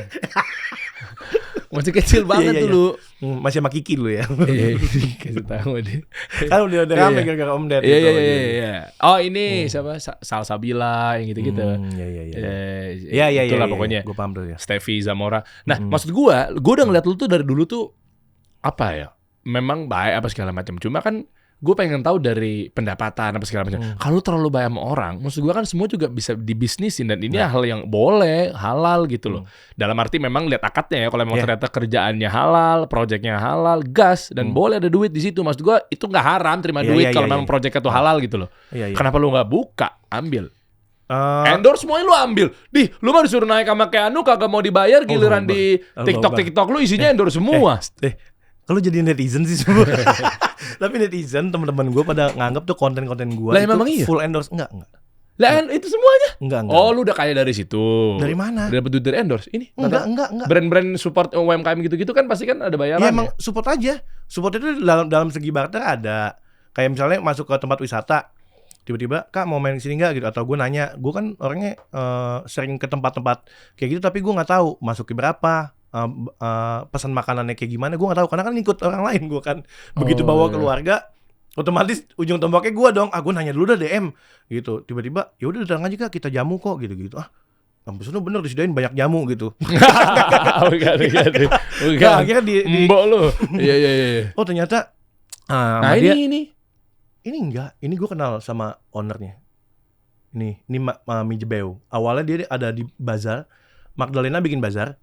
Masih kecil banget dulu. Masih sama Kiki dulu ya. Iya, kasih tahu deh. Kan udah rame gara-gara Om Ded. Iya. Oh, ini siapa? Salsabila yang gitu-gitu. Iya. Itulah pokoknya. Gue paham tuh ya. Steffi Zamora. Nah, maksud gue udah ngeliat lu tuh dari dulu tuh apa ya? Memang baik apa segala macam. Cuma kan gue pengen tahu dari pendapatan apa segala macam. Kalau terlalu banyak sama orang, maksud gue kan semua juga bisa dibisnisin dan ini hal yang boleh, halal gitu loh. Dalam arti memang lihat akadnya ya. Kalau memang ternyata kerjaannya halal, proyeknya halal, gas dan boleh ada duit di situ. Maksud gue itu nggak haram terima duit kalau memang proyeknya tuh halal gitu loh. Kenapa lu nggak buka, ambil? Endorse semuanya lu ambil. Lu mah disuruh naik sama Keanu kagak mau dibayar, giliran di TikTok lu isinya endorse semua. Kalau jadi netizen sih semua. Tapi netizen teman-teman gue pada nganggap tuh konten-konten gue itu iya? full endorse. Enggak. Lah itu semuanya? Enggak. Oh, lu udah kaya dari situ. Dari mana? Dapat duit dari endorse. Ini enggak. Brand-brand support UMKM gitu-gitu kan pasti kan ada bayaran. Ya emang support aja. Support itu dalam segi barter ada. Kayak misalnya masuk ke tempat wisata, tiba-tiba Kak mau main kesini nggak gitu, atau gue nanya, gue kan orangnya sering ke tempat-tempat kayak gitu tapi gue nggak tahu masuknya berapa. Pesan makanannya kayak gimana gue nggak tahu karena kan ngikut orang lain. Gue kan begitu bawa keluarga otomatis ujung tombaknya gue dong. Gue nanya dulu dah DM gitu, tiba-tiba ya udah datang aja Kak kita jamu kok gitu Ampun lu bener disediain banyak jamu gitu. Bukan. Akhirnya di mbok lu. Iya. Oh ternyata nah ini enggak, ini gue kenal sama ownernya. Ini Mami Jebeu. Awalnya dia ada di bazar. Magdalena bikin bazar.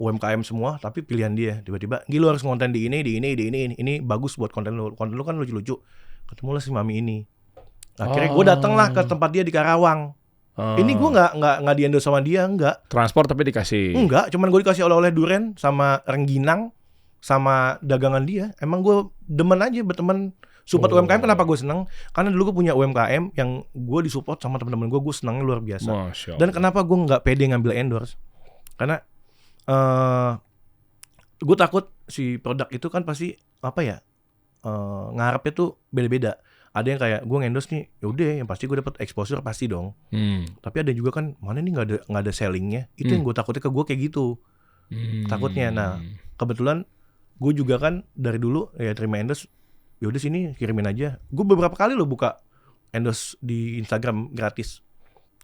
UMKM semua, tapi pilihan dia. Tiba-tiba, lu harus konten di ini. Ini bagus buat konten lu. Konten lu kan lucu-lucu. Ketemulah si Mami ini. Akhirnya gue dateng lah ke tempat dia di Karawang. Ini gue nggak di-endorse sama dia, nggak. Transport tapi dikasih. Enggak, cuman gue dikasih oleh-oleh duren sama rengginang sama dagangan dia. Emang gue demen aja berteman. Support UMKM kenapa gue seneng? Karena dulu gue punya UMKM yang gue disupport sama teman-teman gue senangnya luar biasa. Dan kenapa gue nggak pede ngambil endorse? Karena gue takut si produk itu kan pasti apa ya, ngarepnya tuh beda-beda. Ada yang kayak gue ngendorse nih, yaudah yang pasti gue dapat exposure pasti dong. Tapi ada juga kan mana nih nggak ada sellingnya. Itu yang gue takutnya ke gue kayak gitu. Takutnya. Nah kebetulan gue juga kan dari dulu ya terima endorse. Yaudah sini kirimin aja. Gue beberapa kali lo buka endorse di Instagram gratis.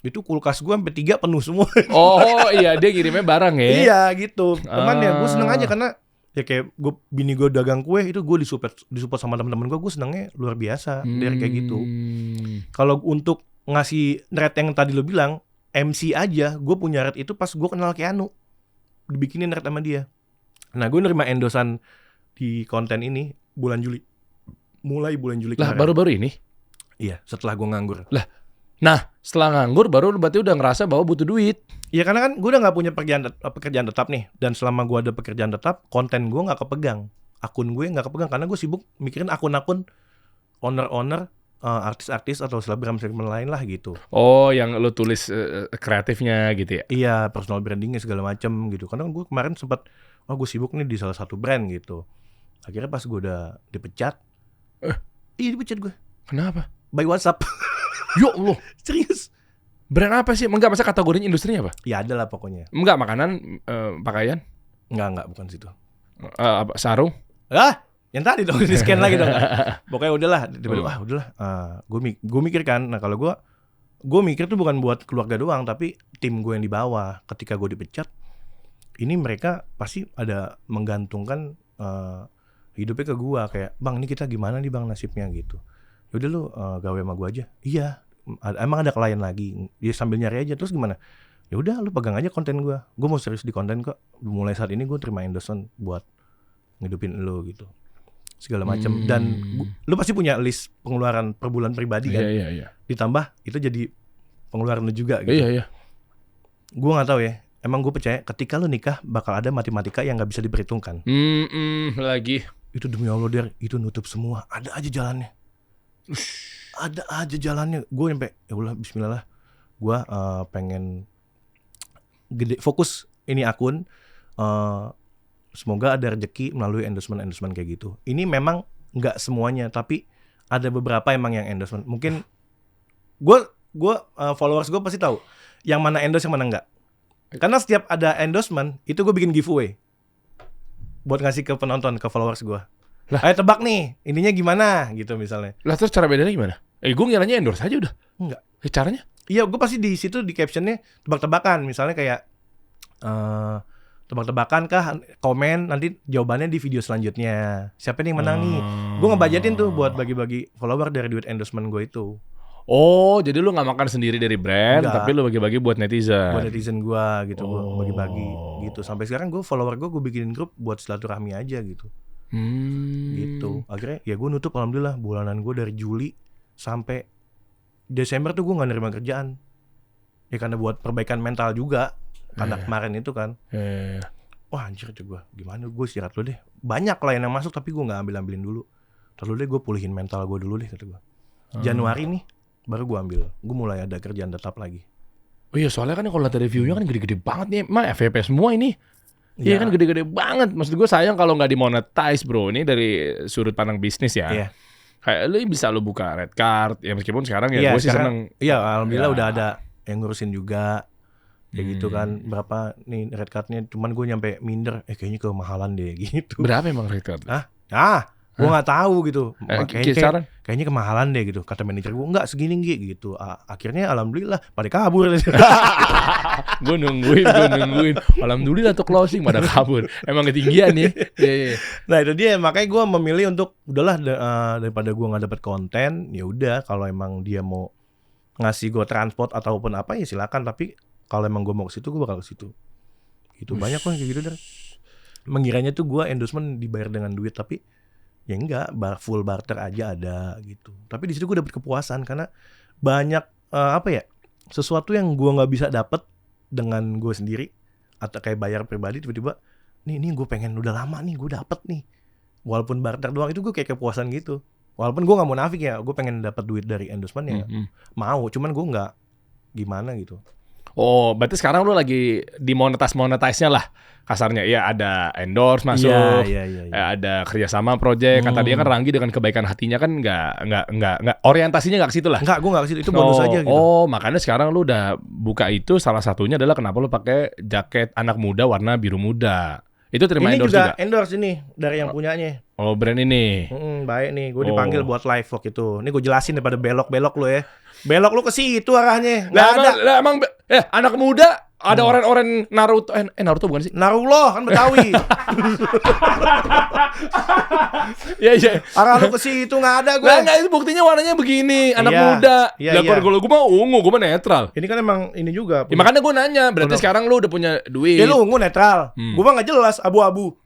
Itu kulkas gue sampai 3 penuh semua. Oh iya, dia kirimnya barang ya. Iya gitu. Teman ya gue seneng aja karena ya kayak bini gue dagang kue itu gue disupport sama teman-teman gue senengnya luar biasa dari kayak gitu. Kalau untuk ngasih rate yang tadi lo bilang MC aja, gue punya rate itu pas gue kenal Keanu, dibikinin rate sama dia. Nah gue nerima endosan di konten ini mulai bulan Juli lah kemarin. baru-baru ini? Iya, setelah gue nganggur. Lah, nah setelah nganggur baru berarti udah ngerasa bahwa butuh duit. Iya karena kan gue udah nggak punya pekerjaan tetap nih, dan selama gue ada pekerjaan tetap, konten gue nggak kepegang, akun gue nggak kepegang karena gue sibuk mikirin akun-akun owner artis-artis atau selebgram lain lah gitu. Oh, yang lo tulis kreatifnya gitu ya? Iya, personal brandingnya segala macem gitu. Karena gue kemarin sempat, gue sibuk nih di salah satu brand gitu. Akhirnya pas gue udah dipecat, iya dipecat gue. Kenapa? By WhatsApp. Ya Allah, serius. Brand apa sih? Enggak, masa kategorinya industrinya apa? Ya ada lah pokoknya. Enggak, makanan, pakaian? Enggak, bukan situ. Apa, sarung? Yang tadi dong, di scan lagi dong. Pokoknya udahlah, tiba-tiba udahlah. Gue mikir kan, nah kalau gue mikir tuh bukan buat keluarga doang, tapi tim gue yang di bawah. Ketika gue dipecat, ini mereka pasti ada menggantungkan hidupnya ke gue, kayak bang ini kita gimana nih bang nasibnya gitu. Yaudah lu gawe sama gue aja. Iya, emang ada klien lagi. Dia sambil nyari aja, terus gimana? Ya udah lu pegang aja konten gue mau serius di konten kok. Mulai saat ini gue terima endorsement buat ngidupin lu gitu, segala macam. Dan lu pasti punya list pengeluaran per bulan pribadi kan. Iya. Ditambah itu jadi pengeluaran lu juga gitu. Iya. Gue nggak tahu ya, emang gue percaya ketika lu nikah bakal ada matematika yang nggak bisa diperhitungkan. Lagi itu demi Allah Der, itu nutup semua, ada aja jalannya. Gue nyampe ya Allah bismillah, gue pengen gede fokus ini akun, semoga ada rezeki melalui endorsement kayak gitu. Ini memang nggak semuanya, tapi ada beberapa emang yang endorsement. Mungkin gue followers gue pasti tahu yang mana endorse yang mana enggak. Karena setiap ada endorsement itu gue bikin giveaway buat ngasih ke penonton, ke followers gue. Lah, ayo tebak nih, ininya gimana gitu misalnya. Lah terus cara bedanya gimana? Gue ngiranya endorse aja udah. Enggak. Caranya? Iya, gue pasti di situ di captionnya tebak-tebakan. Misalnya kayak tebak-tebakan kah, komen nanti jawabannya di video selanjutnya. Siapa nih yang menang nih? Gue ngebajetin tuh buat bagi-bagi follower dari duit endorsement gue itu. Oh, jadi lu nggak makan sendiri dari brand, Enggak. tapi lu bagi-bagi buat netizen. Buat netizen gue gitu, gue bagi-bagi gitu. Sampai sekarang gue follower gue bikinin grup buat silaturahmi aja gitu. Gitu. Akhirnya ya gue nutup alhamdulillah bulanan gue dari Juli sampai Desember tuh gue nggak nerima kerjaan. Ya karena buat perbaikan mental juga. Karena kemarin itu kan. Wah anjir tuh gue, gimana gue istirahat dulu deh. Banyak klien yang masuk tapi gue nggak ambilin dulu. Terus deh gue pulihin mental gue dulu deh kata gue. Januari nih baru gue ambil. Gue mulai ada kerjaan tetap lagi. Oh iya, soalnya kan kalau data reviewnya kan gede-gede banget nih. Emang FVP semua ini. Iya kan gede-gede banget. Maksud gue sayang kalau nggak dimonetize bro. Ini dari sudut pandang bisnis ya. Iya. Kayak lu bisa lu buka red card. Ya meskipun sekarang ya gue sih seneng. Iya alhamdulillah udah ada yang ngurusin juga. Kayak gitu kan. Berapa nih red cardnya. Cuman gue nyampe minder. Kayaknya kemahalan deh gitu. Berapa emang red card? Gue nggak tahu gitu. Kayaknya kemahalan deh gitu. Kata manajer gue enggak segini gitu. Akhirnya alhamdulillah pada kabur. Gue nungguin. Alhamdulillah tuh closing pada kabur. Emang ketinggian ya. Yeah. Nah itu dia, makanya gue memilih untuk udahlah daripada gue nggak dapet konten, ya udah kalau emang dia mau ngasih gue transport ataupun apa ya silakan. Tapi kalau emang gue mau ke situ, gue bakal ke situ. Gitu banyak kan kayak gitu Dar. Mengiranya tuh gue endorsement dibayar dengan duit, tapi ya enggak, full barter aja ada gitu. Tapi di situ gue dapet kepuasan karena banyak apa ya, sesuatu yang gue nggak bisa dapet dengan gue sendiri atau kayak bayar pribadi, tiba-tiba nih gue pengen udah lama nih gue dapet nih, walaupun barter doang, itu gue kayak kepuasan gitu. Walaupun gue nggak munafik ya, gue pengen dapat duit dari endorsement ya mau, cuman gue nggak gimana gitu. Oh, berarti sekarang lu lagi dimonetize-monetize-nya lah kasarnya. Ya ada endorse masuk, Iya. ada kerjasama project. Kan tadinya kan Ranggi dengan kebaikan hatinya kan nggak orientasinya nggak ke situ lah. Enggak, gue nggak ke situ, itu bonus aja gitu. Oh, makanya sekarang lu udah buka itu, salah satunya adalah kenapa lu pakai jaket anak muda warna biru muda. Itu terima Ini endorse juga juga? endorse ini dari yang punyanya. Oh, brand ini. Baik nih, gue dipanggil buat live vlog itu. Ini gue jelasin daripada belok-belok lu ya. Belok lu ke situ arahnya. Nggak ada. Emang anak muda ada orang-orang Naruto. Naruto bukan sih? Naruto kan Betawi. Iya. Arah lu ke situ nggak ada gue. Nggak, itu buktinya warnanya begini, anak Iya. muda. Iya, Lah iya. kalau gue mah ungu, gue mah netral. Ini kan emang ini juga. Ya, makanya gue nanya, berarti sekarang lu udah punya duit. Ya lu ungu netral. Gue mah nggak jelas, abu-abu.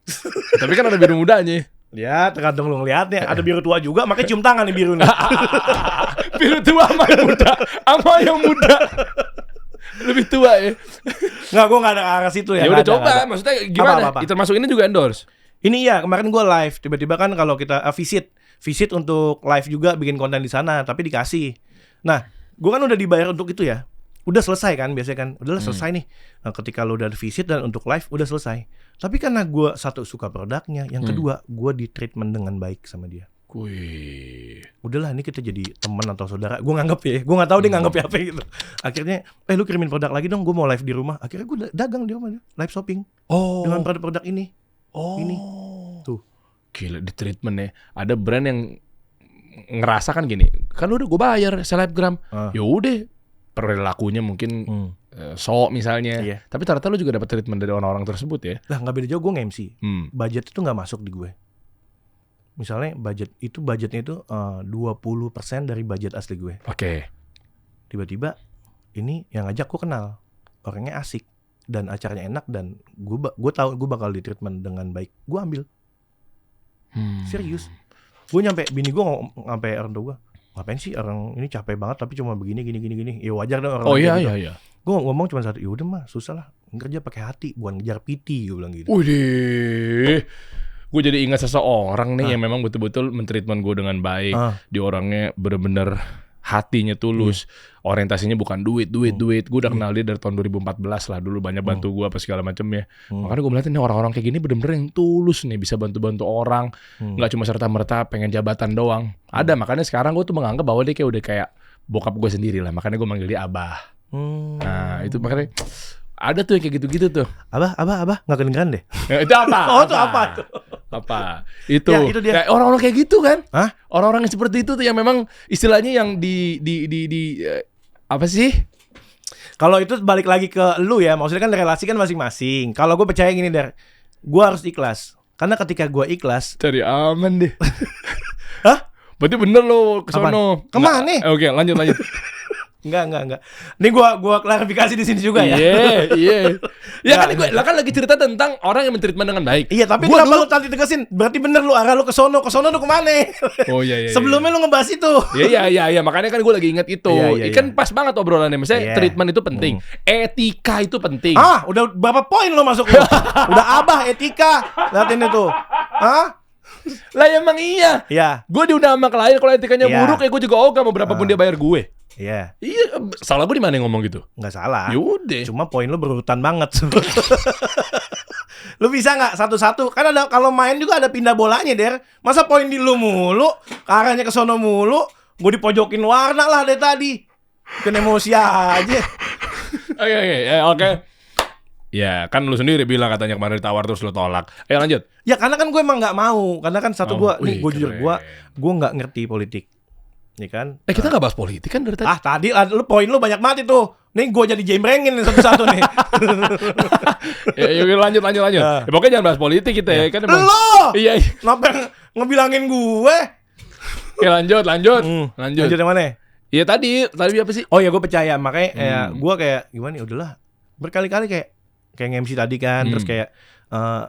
Tapi kan ada biru mudanya. Ya tergantung lu ngeliatnya. Ada biru tua juga, makanya cium tangan nih biru nih. Biru tua sama yang muda, sama yang muda. Lebih tua ya. Nggak, gue nggak ada arah situ ya. Ya udah Nggak ada, coba, nggak ada. maksudnya gimana? Apa? Termasuk ini juga endorse. Ini ya kemarin gue live, tiba-tiba kan kalau kita visit untuk live juga bikin konten di sana, tapi dikasih. Nah, gue kan udah dibayar untuk itu ya. Udah selesai kan biasanya kan, udahlah selesai nih. Nah, ketika lo udah visit dan untuk live udah selesai. Tapi karena gue satu suka produknya, yang kedua gue di treatment dengan baik sama dia. Wih. Udahlah ini kita jadi teman atau saudara. Gue nganggep ya, gue nggak tahu dia nganggep apa gitu. Akhirnya, lu kirimin produk lagi dong, gue mau live di rumah. Akhirnya gue dagang di rumah, live shopping dengan produk-produk ini. Ini tuh. Gila di treatment ya. Ada brand yang ngerasa kan gini, kan udah gue bayar selebgram. Ya udah perilakunya mungkin sok misalnya. Iya. Tapi ternyata lu juga dapat treatment dari orang-orang tersebut ya. Lah nggak beda jauh, gue nge-MC. Budget itu nggak masuk di gue. Misalnya budgetnya itu 20% dari budget asli gue. Oke. Tiba-tiba ini yang ngajak gue kenal, orangnya asik dan acaranya enak dan gue tahu gue bakal di treatment dengan baik. Gue ambil. Serius. Gue nyampe bini gue sampai orang tua gue, ngapain sih orang ini capek banget tapi cuma begini gini. Ya wajar dong orang. Oh iya gitu. iya. Gue ngomong cuma satu, ya udah mah susah lah, kerja pakai hati, bukan ngejar PT, gue bilang gitu. Widih. Gue jadi ingat seseorang nih yang memang betul-betul mentreatment gue dengan baik. Dia orangnya bener-bener hatinya tulus. Orientasinya bukan duit. Gue udah kenal dia dari tahun 2014 lah. Dulu banyak bantu gue apa segala macam ya. Makanya gue melihat nih orang-orang kayak gini bener-bener yang tulus nih. Bisa bantu-bantu orang. Gak cuma serta-merta pengen jabatan doang. Ada, makanya sekarang gue tuh menganggap bahwa dia kayak udah kayak bokap gue sendiri lah. Makanya gue manggil dia Abah. Nah itu makanya ada tuh yang kayak gitu-gitu tuh. Abah, nggak kedengeran deh. Itu apa? Oh, itu apa tuh? Apa? Itu. Ya, itu dia. Kayak orang-orang kayak gitu kan? Hah? Orang-orang yang seperti itu tuh yang memang istilahnya yang apa sih? Kalau itu balik lagi ke lu ya, maksudnya kan relasi kan masing-masing. Kalau gue percaya gini Der, gue harus ikhlas. Karena ketika gue ikhlas, Cari aman deh. hah? Berarti bener lo kesono. Apaan? Kemana? Oke, lanjut. Enggak. Ini gua klarifikasi di sini juga ya. Iya. Ya kan gue kan lagi cerita tentang orang yang mentreatment dengan baik. Iya, tapi Gua kenapa lu tadi tegasin? Berarti bener lu arah lu ke sono lu kemana? Oh iya. Sebelumnya lu ngebahas itu. Iya, makanya kan gue lagi ingat itu. Iya. Kan pas banget obrolannya. Misalnya Iya. treatment itu penting, etika itu penting. Udah berapa poin lu masuk lu? Udah abah etika. Liatin itu. Lah emang iya. Iya. Gue diundang sama klien, kalau etikanya Iya. buruk ya gue juga ogah mau berapapun dia bayar gue. Iya. Iya, salah gue di mana ngomong gitu? Nggak salah. Yaudah. Cuma poin lu berurutan banget. Lu bisa nggak satu-satu? Kan ada kalau main juga ada pindah bolanya Der. Masa poin di lu mulu, arahnya ke sono mulu, gue dipojokin warna lah dari tadi. Bikin emosi aja. Oke. Ya kan lu sendiri bilang katanya kemarin ditawar terus lu tolak. Ayo lanjut. Ya karena kan gue emang nggak mau. Karena kan gue jujur keren. gue nggak ngerti politik. Nih kan. Kita nggak bahas politik kan dari tadi. Tadi lu poin lu banyak banget itu. Nih gue jadi jembrengin nih satu-satu nih. Ya, lanjut. Ya, pokoknya jangan bahas politik kita ya. Kan emang. Lo! Iya. Kenapa ngebilangin gue? Oke, lanjut. Lanjut yang mana? Iya tadi apa sih? Oh ya gue percaya, makanya gue kayak gimana ya udahlah. Berkali-kali kayak MC tadi kan, terus kayak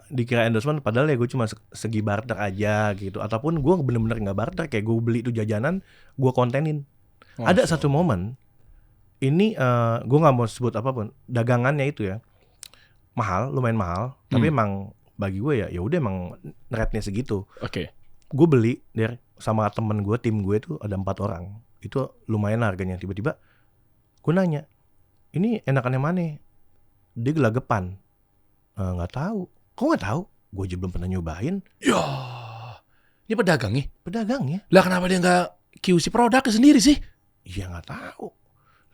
dikira endorsement padahal ya gue cuma segi barter aja gitu. Ataupun gue bener-bener nggak barter, kayak gue beli itu jajanan, gue kontenin. Ada satu momen ini gue nggak mau sebut apapun, dagangannya itu ya mahal, lumayan mahal, tapi emang bagi gue ya udah emang rate-nya segitu. Oke. Gue beli dari sama temen gue, tim gue itu ada 4 orang, itu lumayan harganya. Tiba-tiba gue nanya, ini enakan yang mana? Dia gelagapan. Nggak tahu. Kok nggak tahu? Gue aja belum pernah nyobain. Ya, ini pedagangnya. Pedagangnya? Lah kenapa dia nggak QC produknya sendiri sih? Iya nggak tahu.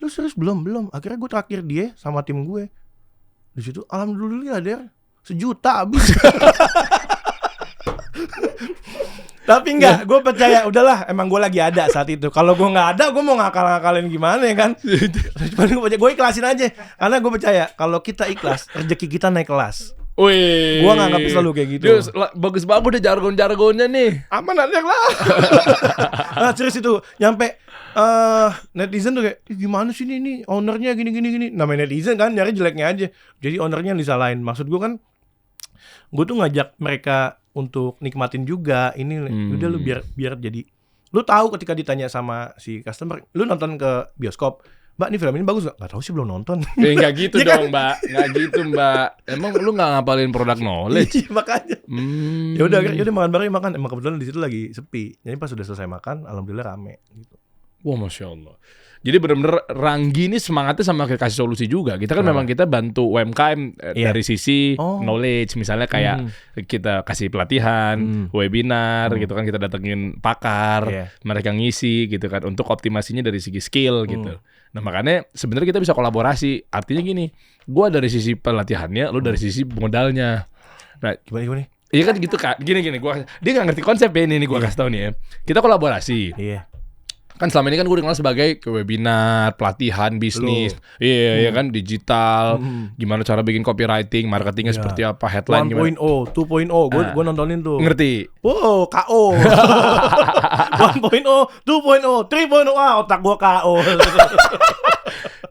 Lu serius belum? Akhirnya gue traktir dia sama tim gue. Di situ alhamdulillah der 1 juta habis. Tapi enggak, gue percaya udahlah, emang gue lagi ada saat itu. Kalau gue nggak ada, gue mau ngakal-ngakalin gimana ya kan? Cuman gue ikhlasin aja, karena gue percaya kalau kita ikhlas, rezeki kita naik kelas. Wih, Gue nganggap selalu kayak gitu. Bagus-bagus deh jargon-jargonnya nih. Aman aja lah. Nah serius itu, nyampe netizen tuh kayak gimana sih ini ownernya gini. Namanya netizen kan nyari jeleknya aja. Jadi ownernya disalahin. Maksud gue kan, gue tuh ngajak mereka untuk nikmatin juga ini. Udah lu biar jadi, lu tahu ketika ditanya sama si customer, lu nonton ke bioskop, Mbak ini film ini bagus gak? Gak tahu sih, belum nonton. Nggak gitu Ya kan? dong Mbak. Nggak gitu Mbak. Emang lu nggak ngapalin produk knowledge? Iya, makanya. Ya udah makan bareng makan. Emang kebetulan di situ lagi sepi. Jadi pas sudah selesai makan, alhamdulillah rame gitu. Wah, Masya Allah. Jadi benar-benar Ranggi ini semangatnya sama kayak kasih solusi juga. Kita kan memang kita bantu UMKM dari sisi knowledge. Misalnya kayak kita kasih pelatihan, webinar gitu kan. Kita datengin pakar, mereka ngisi gitu kan. Untuk optimasinya dari segi skill gitu. Nah makanya sebenarnya kita bisa kolaborasi. Artinya gini, gua dari sisi pelatihannya, lu dari sisi modalnya. Nah Gimana? iya kan gitu kan. Gini, dia nggak ngerti konsep ya ini gua kasih tau nih ya. Kita kolaborasi. Iya. Kan selama ini kan gue dikenal sebagai webinar, pelatihan bisnis, iya kan digital, gimana cara bikin copywriting, marketingnya seperti apa, headline 1.0, 2.0, gue nontonin tuh. Ngerti? Wow, KO. 1.0, 2.0, 3.0, otak gue KO.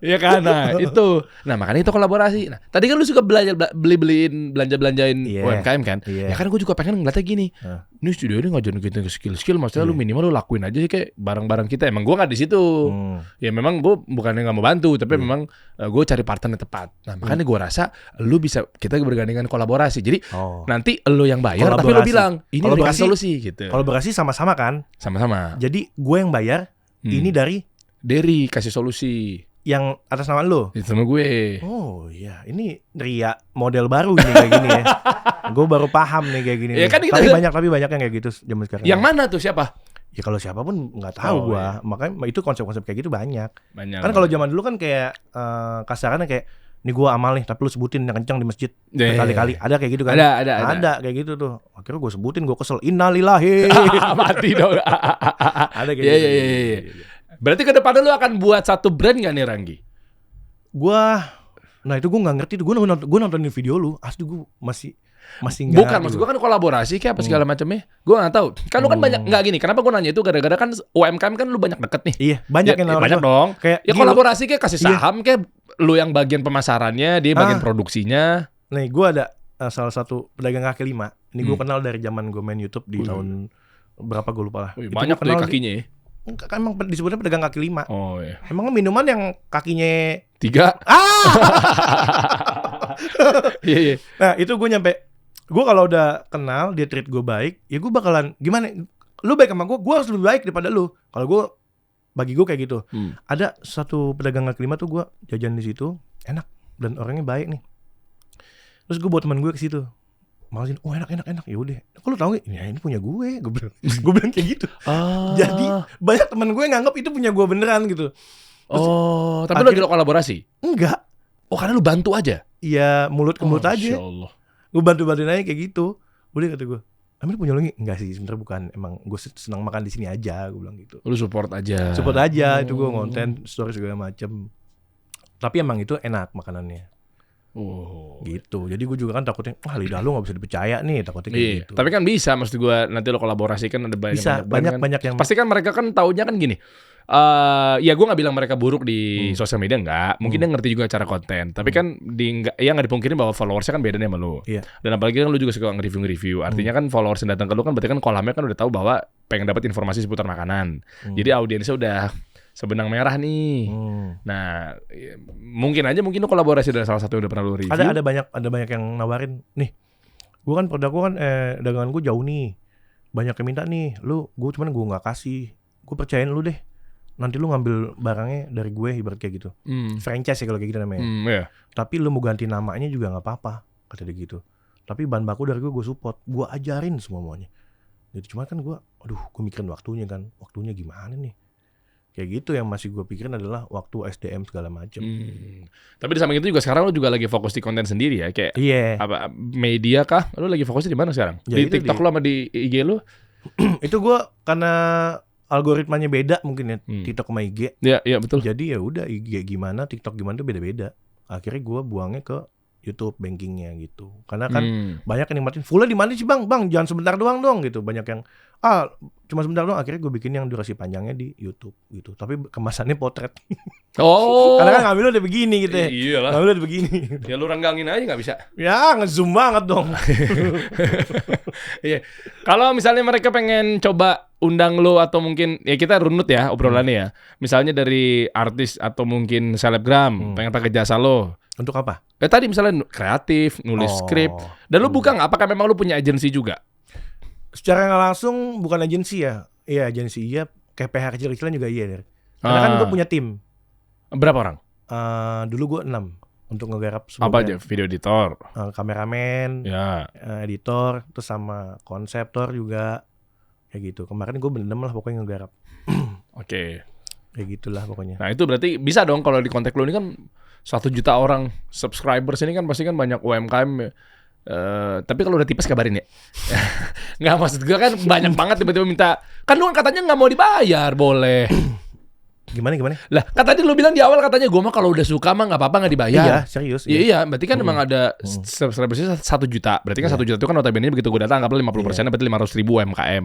Iya kan, nah itu. Nah makanya itu kolaborasi. Nah tadi kan lu suka beliin belanja-belanjain UMKM kan? Ya kan gue juga pengen ngeliatnya gini. Ini studio ini ngajarin kita skill, maksudnya lu minimal lu lakuin aja sih kayak barang-barang kita. Emang gue nggak di situ. Ya memang gue bukannya nggak mau bantu, tapi memang gue cari partner yang tepat. Nah makanya gue rasa lu bisa, kita bergandingan kolaborasi. Jadi nanti lu yang bayar, tapi lu bilang ini dikasih solusi gitu. Kolaborasi sama-sama kan? Sama-sama. Jadi gue yang bayar, ini dari kasih solusi. Yang atas nama lo? Itu sama gue. Oh iya, ini Ria model baru nih kayak gini ya. Gue baru paham nih kayak gini. Ya, kan tapi banyak yang kayak gitu zaman sekarang. Yang mana tuh siapa? Ya kalau siapapun nggak tahu gua. Makanya itu konsep-konsep kayak gitu banyak. Kan kalau zaman dulu kan kayak kasarannya kayak ini gua amal nih, tapi lu sebutin yang kencang di masjid berkali-kali. Ada kayak gitu kan? Ada kayak gitu tuh. Akhirnya gua sebutin, gua kesel. Innalillahi. Mati dong. Ada kayak gitu. Iya. Berarti ke depannya lu akan buat satu brand gak nih Ranggi? Nah itu gue nggak ngerti tuh. Gue nontonin video lu, asli gue masih nggak. Bukan, maksud gue kan kolaborasi kayak apa segala macamnya. Gue nggak tahu. Kan lu kan banyak nggak gini. Kenapa gue nanya itu gara-gara kan UMKM kan lu banyak deket nih. Iya, banyak yang banyak dong. Kayak ya kolaborasi kayak kasih saham kayak lu yang bagian pemasarannya, dia bagian produksinya. Nih gue ada salah satu pedagang kaki lima. Ini gue kenal dari zaman gue main YouTube di tahun berapa gue lupa lah. Banyak deh kakinya ya. Emang disebutnya pedagang kaki lima. Oh iya. Emang minuman yang kakinya 3. Iya. Nah itu gue nyampe, gue kalau udah kenal dia treat gue baik, ya gue bakalan gimana? Lu baik sama gue harus lebih baik daripada lu. Kalau gue, bagi gue kayak gitu. Ada satu pedagang kaki lima tuh gue jajan di situ, enak dan orangnya baik nih. Terus gue bawa teman gue ke situ. Malesin, enak. Ya udah. Kok lu tahu gak? Ya ini punya gue bilang kayak gitu. Jadi banyak teman gue nganggap itu punya gue beneran gitu. Terus, tapi lu lagi kolaborasi? Enggak. Oh karena lu bantu aja? Iya, mulut ke mulut aja. Allah. Gue bantu-bantuin aja kayak gitu. Udah kata gue, Amir punya lagi? Enggak sih, sebenarnya bukan. Emang gue senang makan di sini aja, gue bilang gitu. Lu support aja. Support aja, itu gue ngonten story segala macem. Tapi emang itu enak makanannya. Gitu. Jadi gue juga kan takutnya, lidah lu nggak bisa dipercaya nih, takutnya kayak Iya. gitu. Tapi kan bisa, maksud gue nanti lo kolaborasi kan ada Bisa, banyak banyak yang Pasti kan mereka kan taunya kan gini. Ya gue nggak bilang mereka buruk di sosial media, enggak. Mungkin dia ngerti juga cara konten. Tapi kan nggak dipungkirin bahwa followersnya kan beda nih sama lu. Iya. Dan apalagi kan lu juga suka nge-review. Artinya kan followers yang datang ke lu kan berarti kan kolamnya kan udah tahu bahwa pengen dapat informasi seputar makanan. Jadi audiensnya udah sebenang merah nih. Nah, mungkin lu kolaborasi dengan salah satu yang udah pernah lu review. Ada banyak yang nawarin nih. Gue kan produk gue kan dagangan gue jauh nih. Banyak yang minta nih. Gue nggak kasih. Gue percayain lu deh. Nanti lu ngambil barangnya dari gue, ibarat kayak gitu. Franchise ya kalau kayak gitu namanya. Iya. Tapi lu mau ganti namanya juga nggak apa-apa, kata dia gitu. Tapi bahan baku dari gue support, gue ajarin semuanya. Jadi cuma kan gue mikirin waktunya gimana nih? Kayak gitu yang masih gue pikirin adalah waktu SDM segala macam. Tapi di samping itu juga sekarang lu juga lagi fokus di konten sendiri ya, kayak apa media kah? Lu lagi fokusnya di mana sekarang? Ya, di TikTok lu sama di IG lu? Itu gue karena algoritmanya beda mungkin ya, TikTok sama IG. Iya betul. Jadi ya udah IG gimana, TikTok gimana tuh beda-beda. Akhirnya gue buangnya ke YouTube bankingnya gitu. Karena kan banyak yang nikmatin, fullnya di mana sih bang? Bang jangan sebentar doang dong gitu. Banyak yang cuma sebentar doang. Akhirnya gue bikin yang durasi panjangnya di YouTube gitu. Tapi kemasannya potret. Karena kan ngambil udah begini gitu ya. Iyalah. Ngambil udah begini. Ya lu renggangin aja nggak bisa. Ya ngezoom banget dong. Iya. Kalau misalnya mereka pengen coba undang lo atau mungkin ya kita runut ya obrolannya ya. Misalnya dari artis atau mungkin selebgram pengen pakai jasa lo. Untuk apa? Tadi misalnya kreatif, nulis skrip. Dan lu buka nggak? Apakah memang lu punya agensi juga? Secara nggak langsung bukan agensi ya. Iya agensi iya. Kayak PH kecil-kecilan juga iya. Karena kan gue punya tim. Berapa orang? Dulu gue 6 untuk ngegarap semua. Apa aja? Video editor, kameramen, ya, editor, terus sama konseptor juga. Kayak gitu. Kemarin gue bener lah pokoknya ngegarap. Oke. Kayak gitulah pokoknya. Nah itu berarti bisa dong kalau di kontak lu ini kan 1 juta orang subscribers ini kan pasti kan banyak UMKM ya. Tapi kalau udah tipes kabarin ya. Nggak, maksud gue kan banyak banget tiba-tiba minta. Kan lu kan katanya nggak mau dibayar, boleh. Gimana? Lah, kan tadi lu bilang di awal katanya gue mah kalau udah suka mah nggak apa-apa nggak dibayar. Iya, serius. Iya, berarti kan memang ada subscribersnya 1 juta. Berarti kan 1 juta itu kan notabene begitu gue datang anggaplah 50% berarti 500.000 UMKM.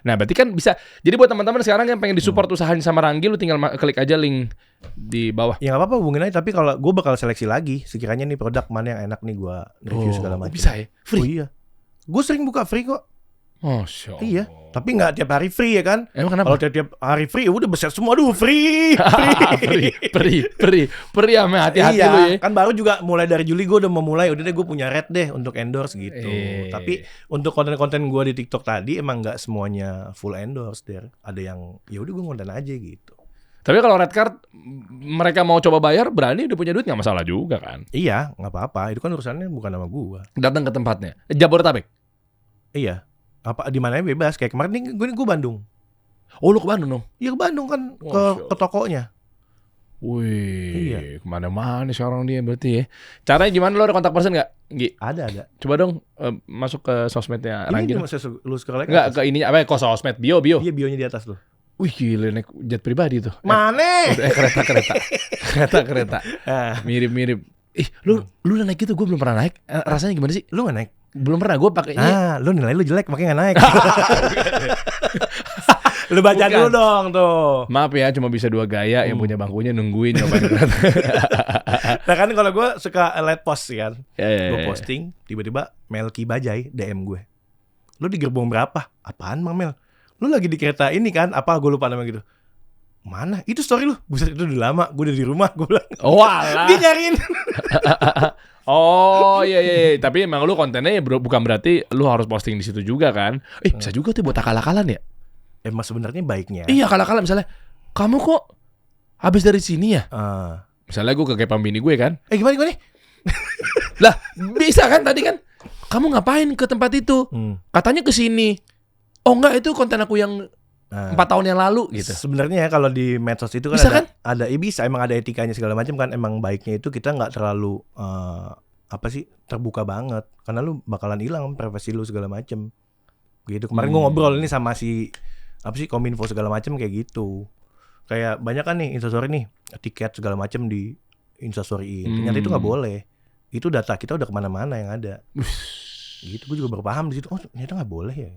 Nah, berarti kan bisa. Jadi buat teman-teman sekarang yang pengen disupport usahanya sama Ranggi, lu tinggal klik aja link di bawah. Ya nggak apa-apa hubungin aja. Tapi kalau gue bakal seleksi lagi, sekiranya nih produk mana yang enak nih gue review segala macam. Bisa ya? Free? Oh iya. Gue sering buka free kok. Masya Allah. Iya. Tapi nggak tiap hari free ya kan? Emang kenapa? Kalau tiap hari free, udah beset semua. Aduh free. Free sama hati-hati iya, lu ya. Kan baru juga mulai dari Juli gue udah mau mulai. Udah deh gue punya red deh untuk endorse gitu. Tapi untuk konten-konten gue di TikTok tadi emang nggak semuanya full endorse der. Ada yang ya udah gue konten aja gitu. Tapi kalau red card mereka mau coba bayar berani, udah punya duit nggak masalah juga kan? Iya, nggak apa-apa. Itu kan urusannya bukan sama gue. Datang ke tempatnya. Jabodetabek. Iya. Apa di mananya bebas. Kayak kemarin nih gue Bandung. Oh lu ke Bandung dong? Iya ke Bandung kan ke tokonya. Wih, iya. Kemana-mana sekarang dia berarti ya. Caranya gimana, lo ada kontak person nggak? Gi? Ada. Coba dong masuk ke sosmednya Ranggi. Ini masih lu scroll lagi. Nggak, ke ininya apa ya? Kok sosmed? Bio. Iya, bionya di atas tuh. Wih gila, naik jet pribadi tuh. Mana? Kereta. Mirip-mirip. Lu udah naik gitu, gue belum pernah naik. Rasanya gimana sih? Lu nggak naik? Belum pernah, gue pakainya. Lu nilai lu jelek, makanya nggak naik. Lu baca dulu dong tuh. Maaf ya, cuma bisa 2 gaya. Yang punya bangkunya nungguin nyobain kereta. Nah kan kalau gue suka liat post kan, gue Yeah. posting, tiba-tiba Melki Bajai DM gue. Lu di gerbong berapa? Apaan Mang Mel? Lu lagi di kereta ini kan? Apa gue lupa nama gitu. Mana? Itu story lu. Buset, itu udah lama. Gue udah di rumah. Gue bilang. Oh alah. Dia nyariin. Oh iya. Tapi emang lu kontennya ya bukan berarti lu harus posting di situ juga kan? Bisa juga tuh buat akal-akalan ya? Emang sebenarnya baiknya. Iya, akal-akalan misalnya, kamu kok habis dari sini ya? Misalnya gue ke Kepam bini gue kan? Gimana? Lah, bisa kan tadi kan? Kamu ngapain ke tempat itu? Katanya ke sini. Oh enggak, itu konten aku yang 4 tahun yang lalu gitu. Sebenarnya ya kalau di medsos itu kan bisa ada bisa, emang ada etikanya segala macam kan. Emang baiknya itu kita nggak terlalu terbuka banget, karena lu bakalan hilang privasi lu segala macam. Gitu. Kemarin gue ngobrol ini sama Kominfo segala macam kayak gitu. Kayak banyak kan nih instastory nih, tiket segala macam di instastory. Ternyata itu nggak boleh. itu data kita udah kemana-mana yang ada. Gitu, gue juga baru paham di situ. Oh ternyata nggak boleh ya.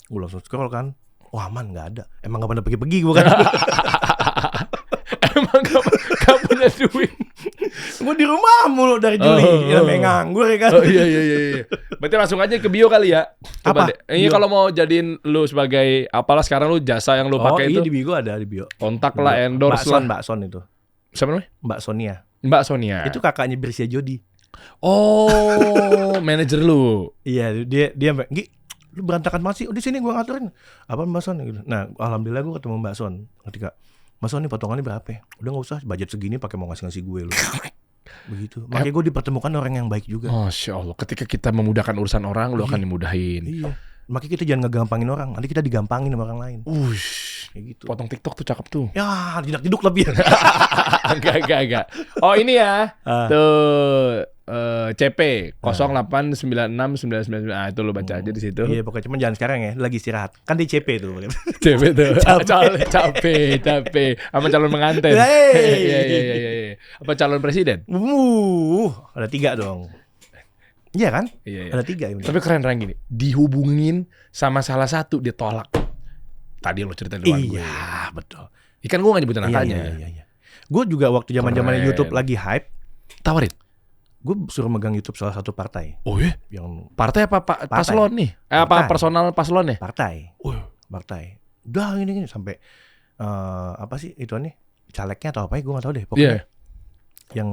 Gue langsung scroll kan, oh aman nggak ada. Emang nggak pernah pergi-pergi gue kan. Emang gak punya duit. Gue di rumah mulu dari Juli, namanya nganggur ya kan. Oh iya. Berarti langsung aja ke bio kali ya. Coba Apa? deh. Ini Bio. kalau mau jadiin lu sebagai apalah sekarang lu jasa yang lu pakai iya itu. di bio ada di bio. Kontak lah, endorse lah. Mbak Son itu. Siapa namanya? Mbak Sonia. Mbak Sonia. Itu kakaknya Bersia Jodi. Oh, manajer lu. Iya, dia Mbak, Gi, lu berantakan banget sih. Oh, di sini gua ngaturin. Apa Mbak Son gitu. Nah, alhamdulillah gua ketemu Mbak Son. Ketika Mbak Son nih potongannya berapa ya? Udah enggak usah, budget segini pakai mau ngasih gue lu. Begitu. Makanya gue dipertemukan orang yang baik juga. Masya Allah. Ketika kita memudahkan urusan orang, lu akan dimudahin. Iya. Makanya kita jangan ngegampangin orang. Nanti kita digampangin sama orang lain. Ush. Kayak gitu. Potong TikTok tuh cakep tuh. Ya, tidak lebih. Enggak. Oh ini ya. Ah. Tuh CP 08969999. Ah itu lu baca aja di situ. Iya, pokoknya cuman jangan sekarang ya. Lagi istirahat. Kan di CP tuh. CP tuh. Capek. Capek. Sama calon pengantin. Hey. Iya. Apa calon presiden? Ada 3 dong. Iya kan? Iya. Ada 3 ya. Tapi keren gini. Dihubungin sama salah satu dia tolak. Tadi lo cerita di depan gue. Iya, betul. Ikan gue gak nyebutin angkanya. Iya. Gue juga waktu zaman-zamannya Keren. YouTube lagi hype, Tawarin. gue suruh megang YouTube salah satu partai Oh iya? yang Partai apa paslon nih? Apa Partai. personal paslon ya? partai. Partai. Udah gini sampai apa sih itu nih? Calegnya atau apa ya gue nggak tahu deh. Pokoknya Iya. yang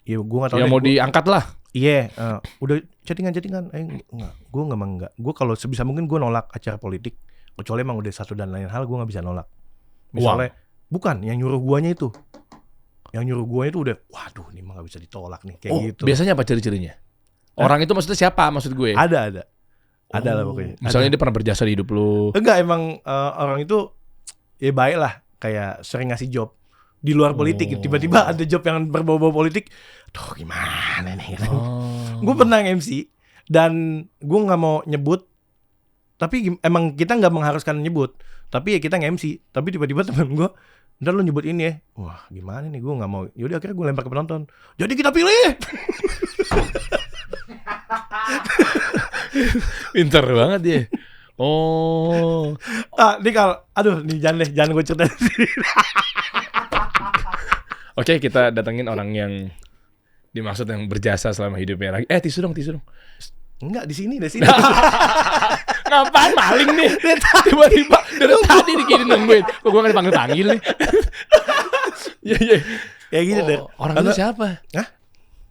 ya gue nggak tahu. Yang mau diangkat lah. Iya, udah chattingan. Enggak, gue enggak. Gue kalau sebisa mungkin gue nolak acara politik. Kecuali emang udah satu dan lain hal gue nggak bisa nolak. Misalnya bukan yang nyuruh guanya itu. Yang nyuruh gue itu udah, waduh ini mah gak bisa ditolak nih kayak gitu. Biasanya apa ciri-cirinya? Orang itu maksudnya siapa maksud gue? Ada lah pokoknya. Misalnya Ada. dia pernah berjasa di hidup lu. Enggak emang orang itu ya baik lah, kayak sering ngasih job di luar politik. Oh. Tiba-tiba ada job yang berbau-bau politik. Tuh gimana nih? Oh. Gue pernah MC dan gue nggak mau nyebut. Tapi emang kita nggak mengharuskan nyebut. Tapi ya kita nge-MC. Tapi tiba-tiba temen gue, ntar lu nyebut ini ya. Wah gimana nih, gue nggak mau. Yaudah akhirnya gue lempar ke penonton. Jadi kita pilih. Pinter banget dia. Oh. Ini kalau, aduh nih jangan gue cerita. Oke, kita datengin orang yang dimaksud yang berjasa selama hidupnya lagi. Tisu dong. Enggak di sini. Ngapain maling nih? Tiba-tiba dari tadi digini nungguin. Kok gue gak dipanggil-panggil nih? Iya. Kayak gini deh. Orang itu siapa? Hah?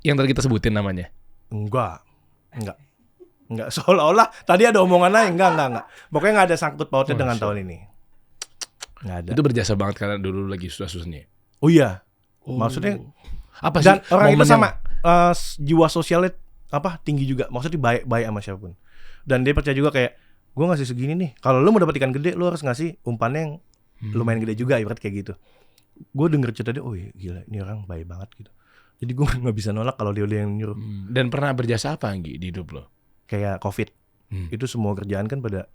Yang tadi kita sebutin namanya. Enggak. Seolah-olah tadi ada omongan lain. Enggak. Pokoknya nggak ada sangkut pautnya dengan tahun ini. Nggak ada. Itu berjasa banget karena dulu lagi susah-susahnya. Oh iya. Maksudnya apa sih? dan orang itu momen sama jiwa sosialnya tinggi juga. Maksudnya baik sama siapapun. Dan dia percaya juga kayak gue ngasih segini nih. Kalau lu mau dapat ikan gede, lu harus ngasih umpannya yang lumayan gede juga, ibarat kayak gitu. Gue denger cerita dia, oh iya, gila, ini orang baik banget gitu. Jadi gue nggak bisa nolak kalau dia yang nyuruh. Dan pernah berjasa apa Anggi di hidup lo? Kayak COVID, itu semua kerjaan kan pada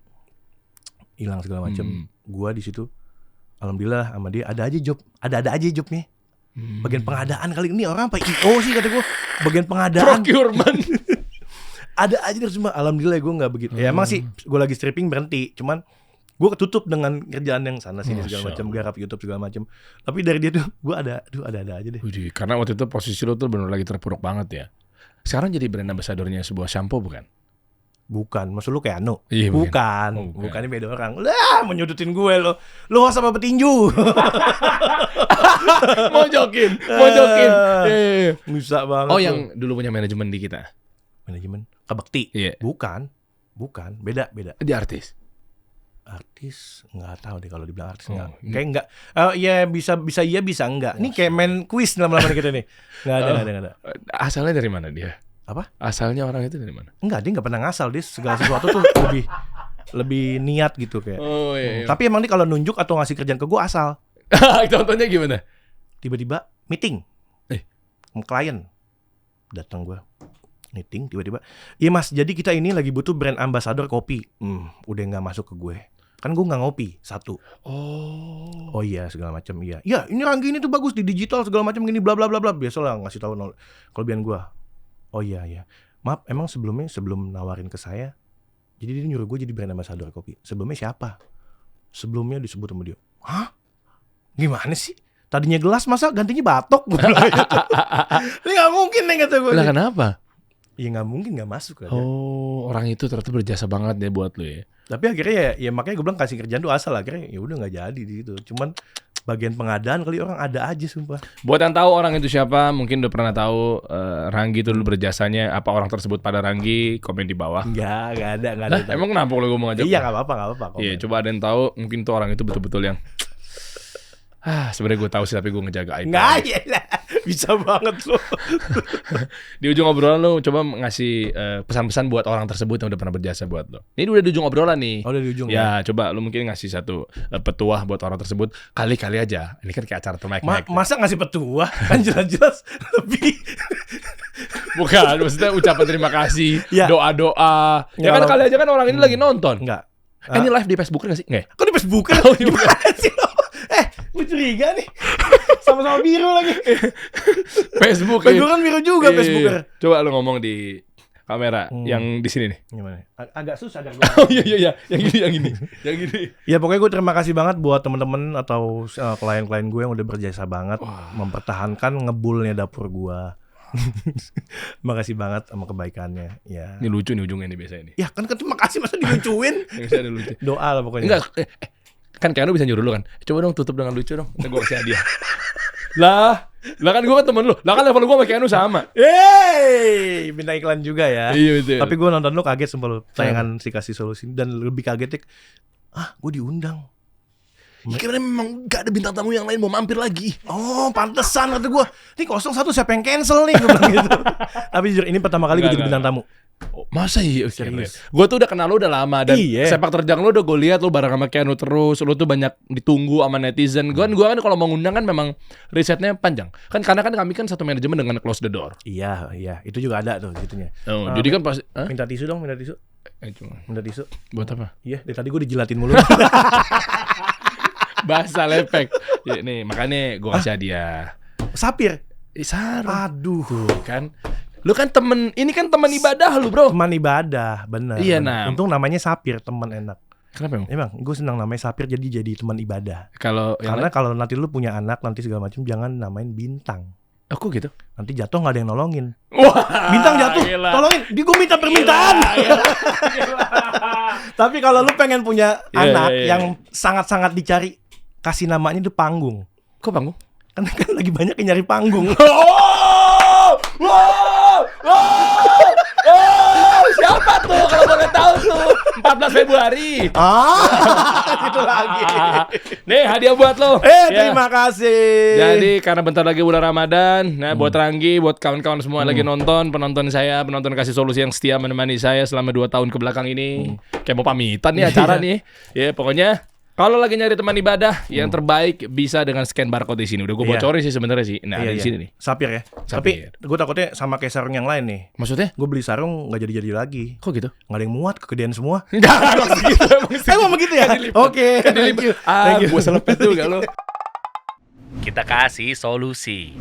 hilang segala macam. Gua di situ, alhamdulillah sama dia ada aja job nih. Bagian pengadaan kali ini orang apa IO sih kata gue. Bagian pengadaan. Procurement. Ada aja terus semua. Alhamdulillah gue nggak begitu. Ya emang sih gue lagi stripping berhenti. Cuman gue ketutup dengan kerjaan yang sana sini segala macam, garap YouTube segala macam. Tapi dari dia tuh gue ada aja deh. Widih, karena waktu itu posisi lo tuh benar lagi terpuruk banget ya. Sekarang jadi brand ambassadornya sebuah shampoo bukan? Bukan, maksud lu kayak Anu? Iya, bukan. Oh, bukan. Bukan, ini beda orang. Lah, menyudutin gue lo. Lo host apa petinju? Mau jokin. Bisa banget. Oh, yang dulu punya manajemen di kita. Manajemen Kabakti. Iya. Bukan. Beda. Dia artis. Artis nggak tahu deh kalau dibilang artis Oh, nggak. Kayak nggak. Ya bisa iya bisa enggak. Ini kayak main kuis lama-lama kita nih. Nggak ada. Asalnya dari mana dia? Apa? Asalnya orang itu dari mana? Enggak, dia nggak pernah ngasal. Dia segala sesuatu tuh lebih niat gitu kayak. Oh iya. Tapi emang dia kalau nunjuk atau ngasih kerjaan ke gue asal. Contohnya gimana? Tiba-tiba meeting. Sama klien. Datang gue. Meeting tiba-tiba. Iya mas, jadi kita ini lagi butuh brand ambassador kopi. Udah nggak masuk ke gue. Kan gue nggak ngopi, satu. Oh iya segala macam iya. Ya ini Ranggi ini tuh bagus di digital segala macam gini bla bla bla bla. Biasalah ngasih tahu kelebihan gue. Oh iya. Maaf, emang sebelum nawarin ke saya, jadi dia nyuruh gue jadi brand ambassador kopi. Sebelumnya siapa? Sebelumnya disebut sama dia. Hah? Gimana sih? Tadinya gelas masa gantinya batok? Gue bilang gitu. Ini gak mungkin nih kata gue. Lah kenapa? Ya gak mungkin, gak masuk aja. Oh, orang itu ternyata berjasa banget deh buat lu ya. Tapi akhirnya ya makanya gue bilang kasih kerjaan tuh asal. Akhirnya ya udah gak jadi gitu. Cuman bagian pengadaan kali orang ada aja sumpah. Buat yang tahu orang itu siapa, mungkin udah pernah tahu Ranggi itu dulu berjasanya. Apa orang tersebut pada Ranggi? Komen di bawah. Gak ada. Lah, emang kenapa kalau gue mau ngajak? Iya gak apa-apa. Iya, coba ada yang tahu, mungkin tuh orang itu betul-betul yang sebenarnya gue tahu sih tapi gue ngejaga aib. Nggak, lah. Bisa banget lo. Di ujung obrolan lo coba ngasih pesan-pesan buat orang tersebut yang udah pernah berjasa buat lo. Ini udah di ujung obrolan nih. Oh, udah di ujung ya. Coba lo mungkin ngasih satu petuah buat orang tersebut. Kali-kali aja. Ini kan kayak acara ternaik. Masa ngasih petuah? Kan jelas-jelas lebih. Bukan, maksudnya ucapan terima kasih, Ya. doa-doa. Ya kan kali aja kan orang ini lagi nonton. Enggak. Ini live di Facebook nggak sih? Nggak. Kok di Facebook? Oh, iya. Gimana sih lo? Gue curiga nih. Sama-sama biru lagi. Facebook kan biru juga Iya. Facebooker. Coba lo ngomong di kamera yang di sini nih. Gimana? Agak susah dan Oh iya. Yang gini. Ya pokoknya gue terima kasih banget buat temen-temen atau klien-klien gue yang udah berjasa banget mempertahankan ngebulnya dapur gue. Makasih banget sama kebaikannya. Ya. Ini lucu nih ujungnya nih biasanya nih. Ya kan terima kasih masa dilucuin. Yang ada lucu. Doa lah pokoknya. Enggak, kan Keanu bisa nyuruh lu kan. Coba dong tutup dengan lucu dong. Ntar gue kasih hadiah. lah kan gue kan temen lu. Lah kan level gue sama Keanu sama. Yeay, minta iklan juga ya. Iya betul. Tapi gue nonton lu kaget sumpah lu. Tayangan si kasih solusi dan lebih kagetnya, gue diundang. Karena memang gak ada bintang tamu yang lain mau mampir lagi. Oh, pantesan kata gue. Ini 01 siapa yang cancel nih? Gue bilang gitu. Tapi jujur ini pertama kali gue jadi bintang tamu. Oh, masa iya? Serius. Gue tuh udah kenal lu udah lama. Dan Iya. sepak terjang lu udah gue lihat lu bareng sama Keanu terus. Lu tuh banyak ditunggu sama netizen. Gue kan kalau mau ngundang kan memang risetnya panjang. Kan karena kan kami kan satu manajemen dengan close the door. Iya. Itu juga ada tuh gitunya. Oh, jadi kan pas Minta tisu dong, minta tisu. cuma Minta tisu. buat apa? Iya, dari tadi gue dijilatin mulu. Bahasa lepek. Ya, nih makanya gue kasih hadiah. Sapir. Sarung. Aduh. Kan lu kan ini kan teman ibadah lu bro. Teman ibadah, bener. Iya, bener. Nam. Untung namanya Sapir, teman enak. Kenapa emang? Emang gue senang namanya Sapir jadi teman ibadah. Kalau yang Karena kalau nanti lu punya anak nanti segala macam jangan namain Bintang. aku gitu. Nanti jatuh nggak ada yang nolongin. Wah, Bintang jatuh, gila. tolongin. Gue minta permintaan. Tapi kalau lu pengen punya anak yang sangat-sangat dicari, kasih namanya itu Panggung. Kok panggung? Karena kan lagi banyak yang nyari panggung. Siapa tuh kalau boleh tahu tuh? 14 Februari. Itu lagi. Nih hadiah buat lo. Terima kasih. Jadi karena bentar lagi bulan Ramadan, nah buat Ranggi, buat kawan-kawan semua lagi nonton, penonton kasih solusi yang setia menemani saya selama 2 tahun kebelakang ini. Kayak mau pamitan nih acara nih. Ya pokoknya kalau lagi nyari teman ibadah yang terbaik bisa dengan scan barcode di sini. Udah gue bocorin sih sebenarnya sih. Nah, di sini nih. Sapir ya. Sapir. Tapi gue takutnya sama kayak sarung yang lain nih. Maksudnya? Gue beli sarung nggak jadi lagi. Kok gitu? Nggak ada yang muat, kegedean semua. Enggak, emang segitu. Emang begitu ya? Oke. Thank you. Gue selepet juga lo. Kita kasih solusi.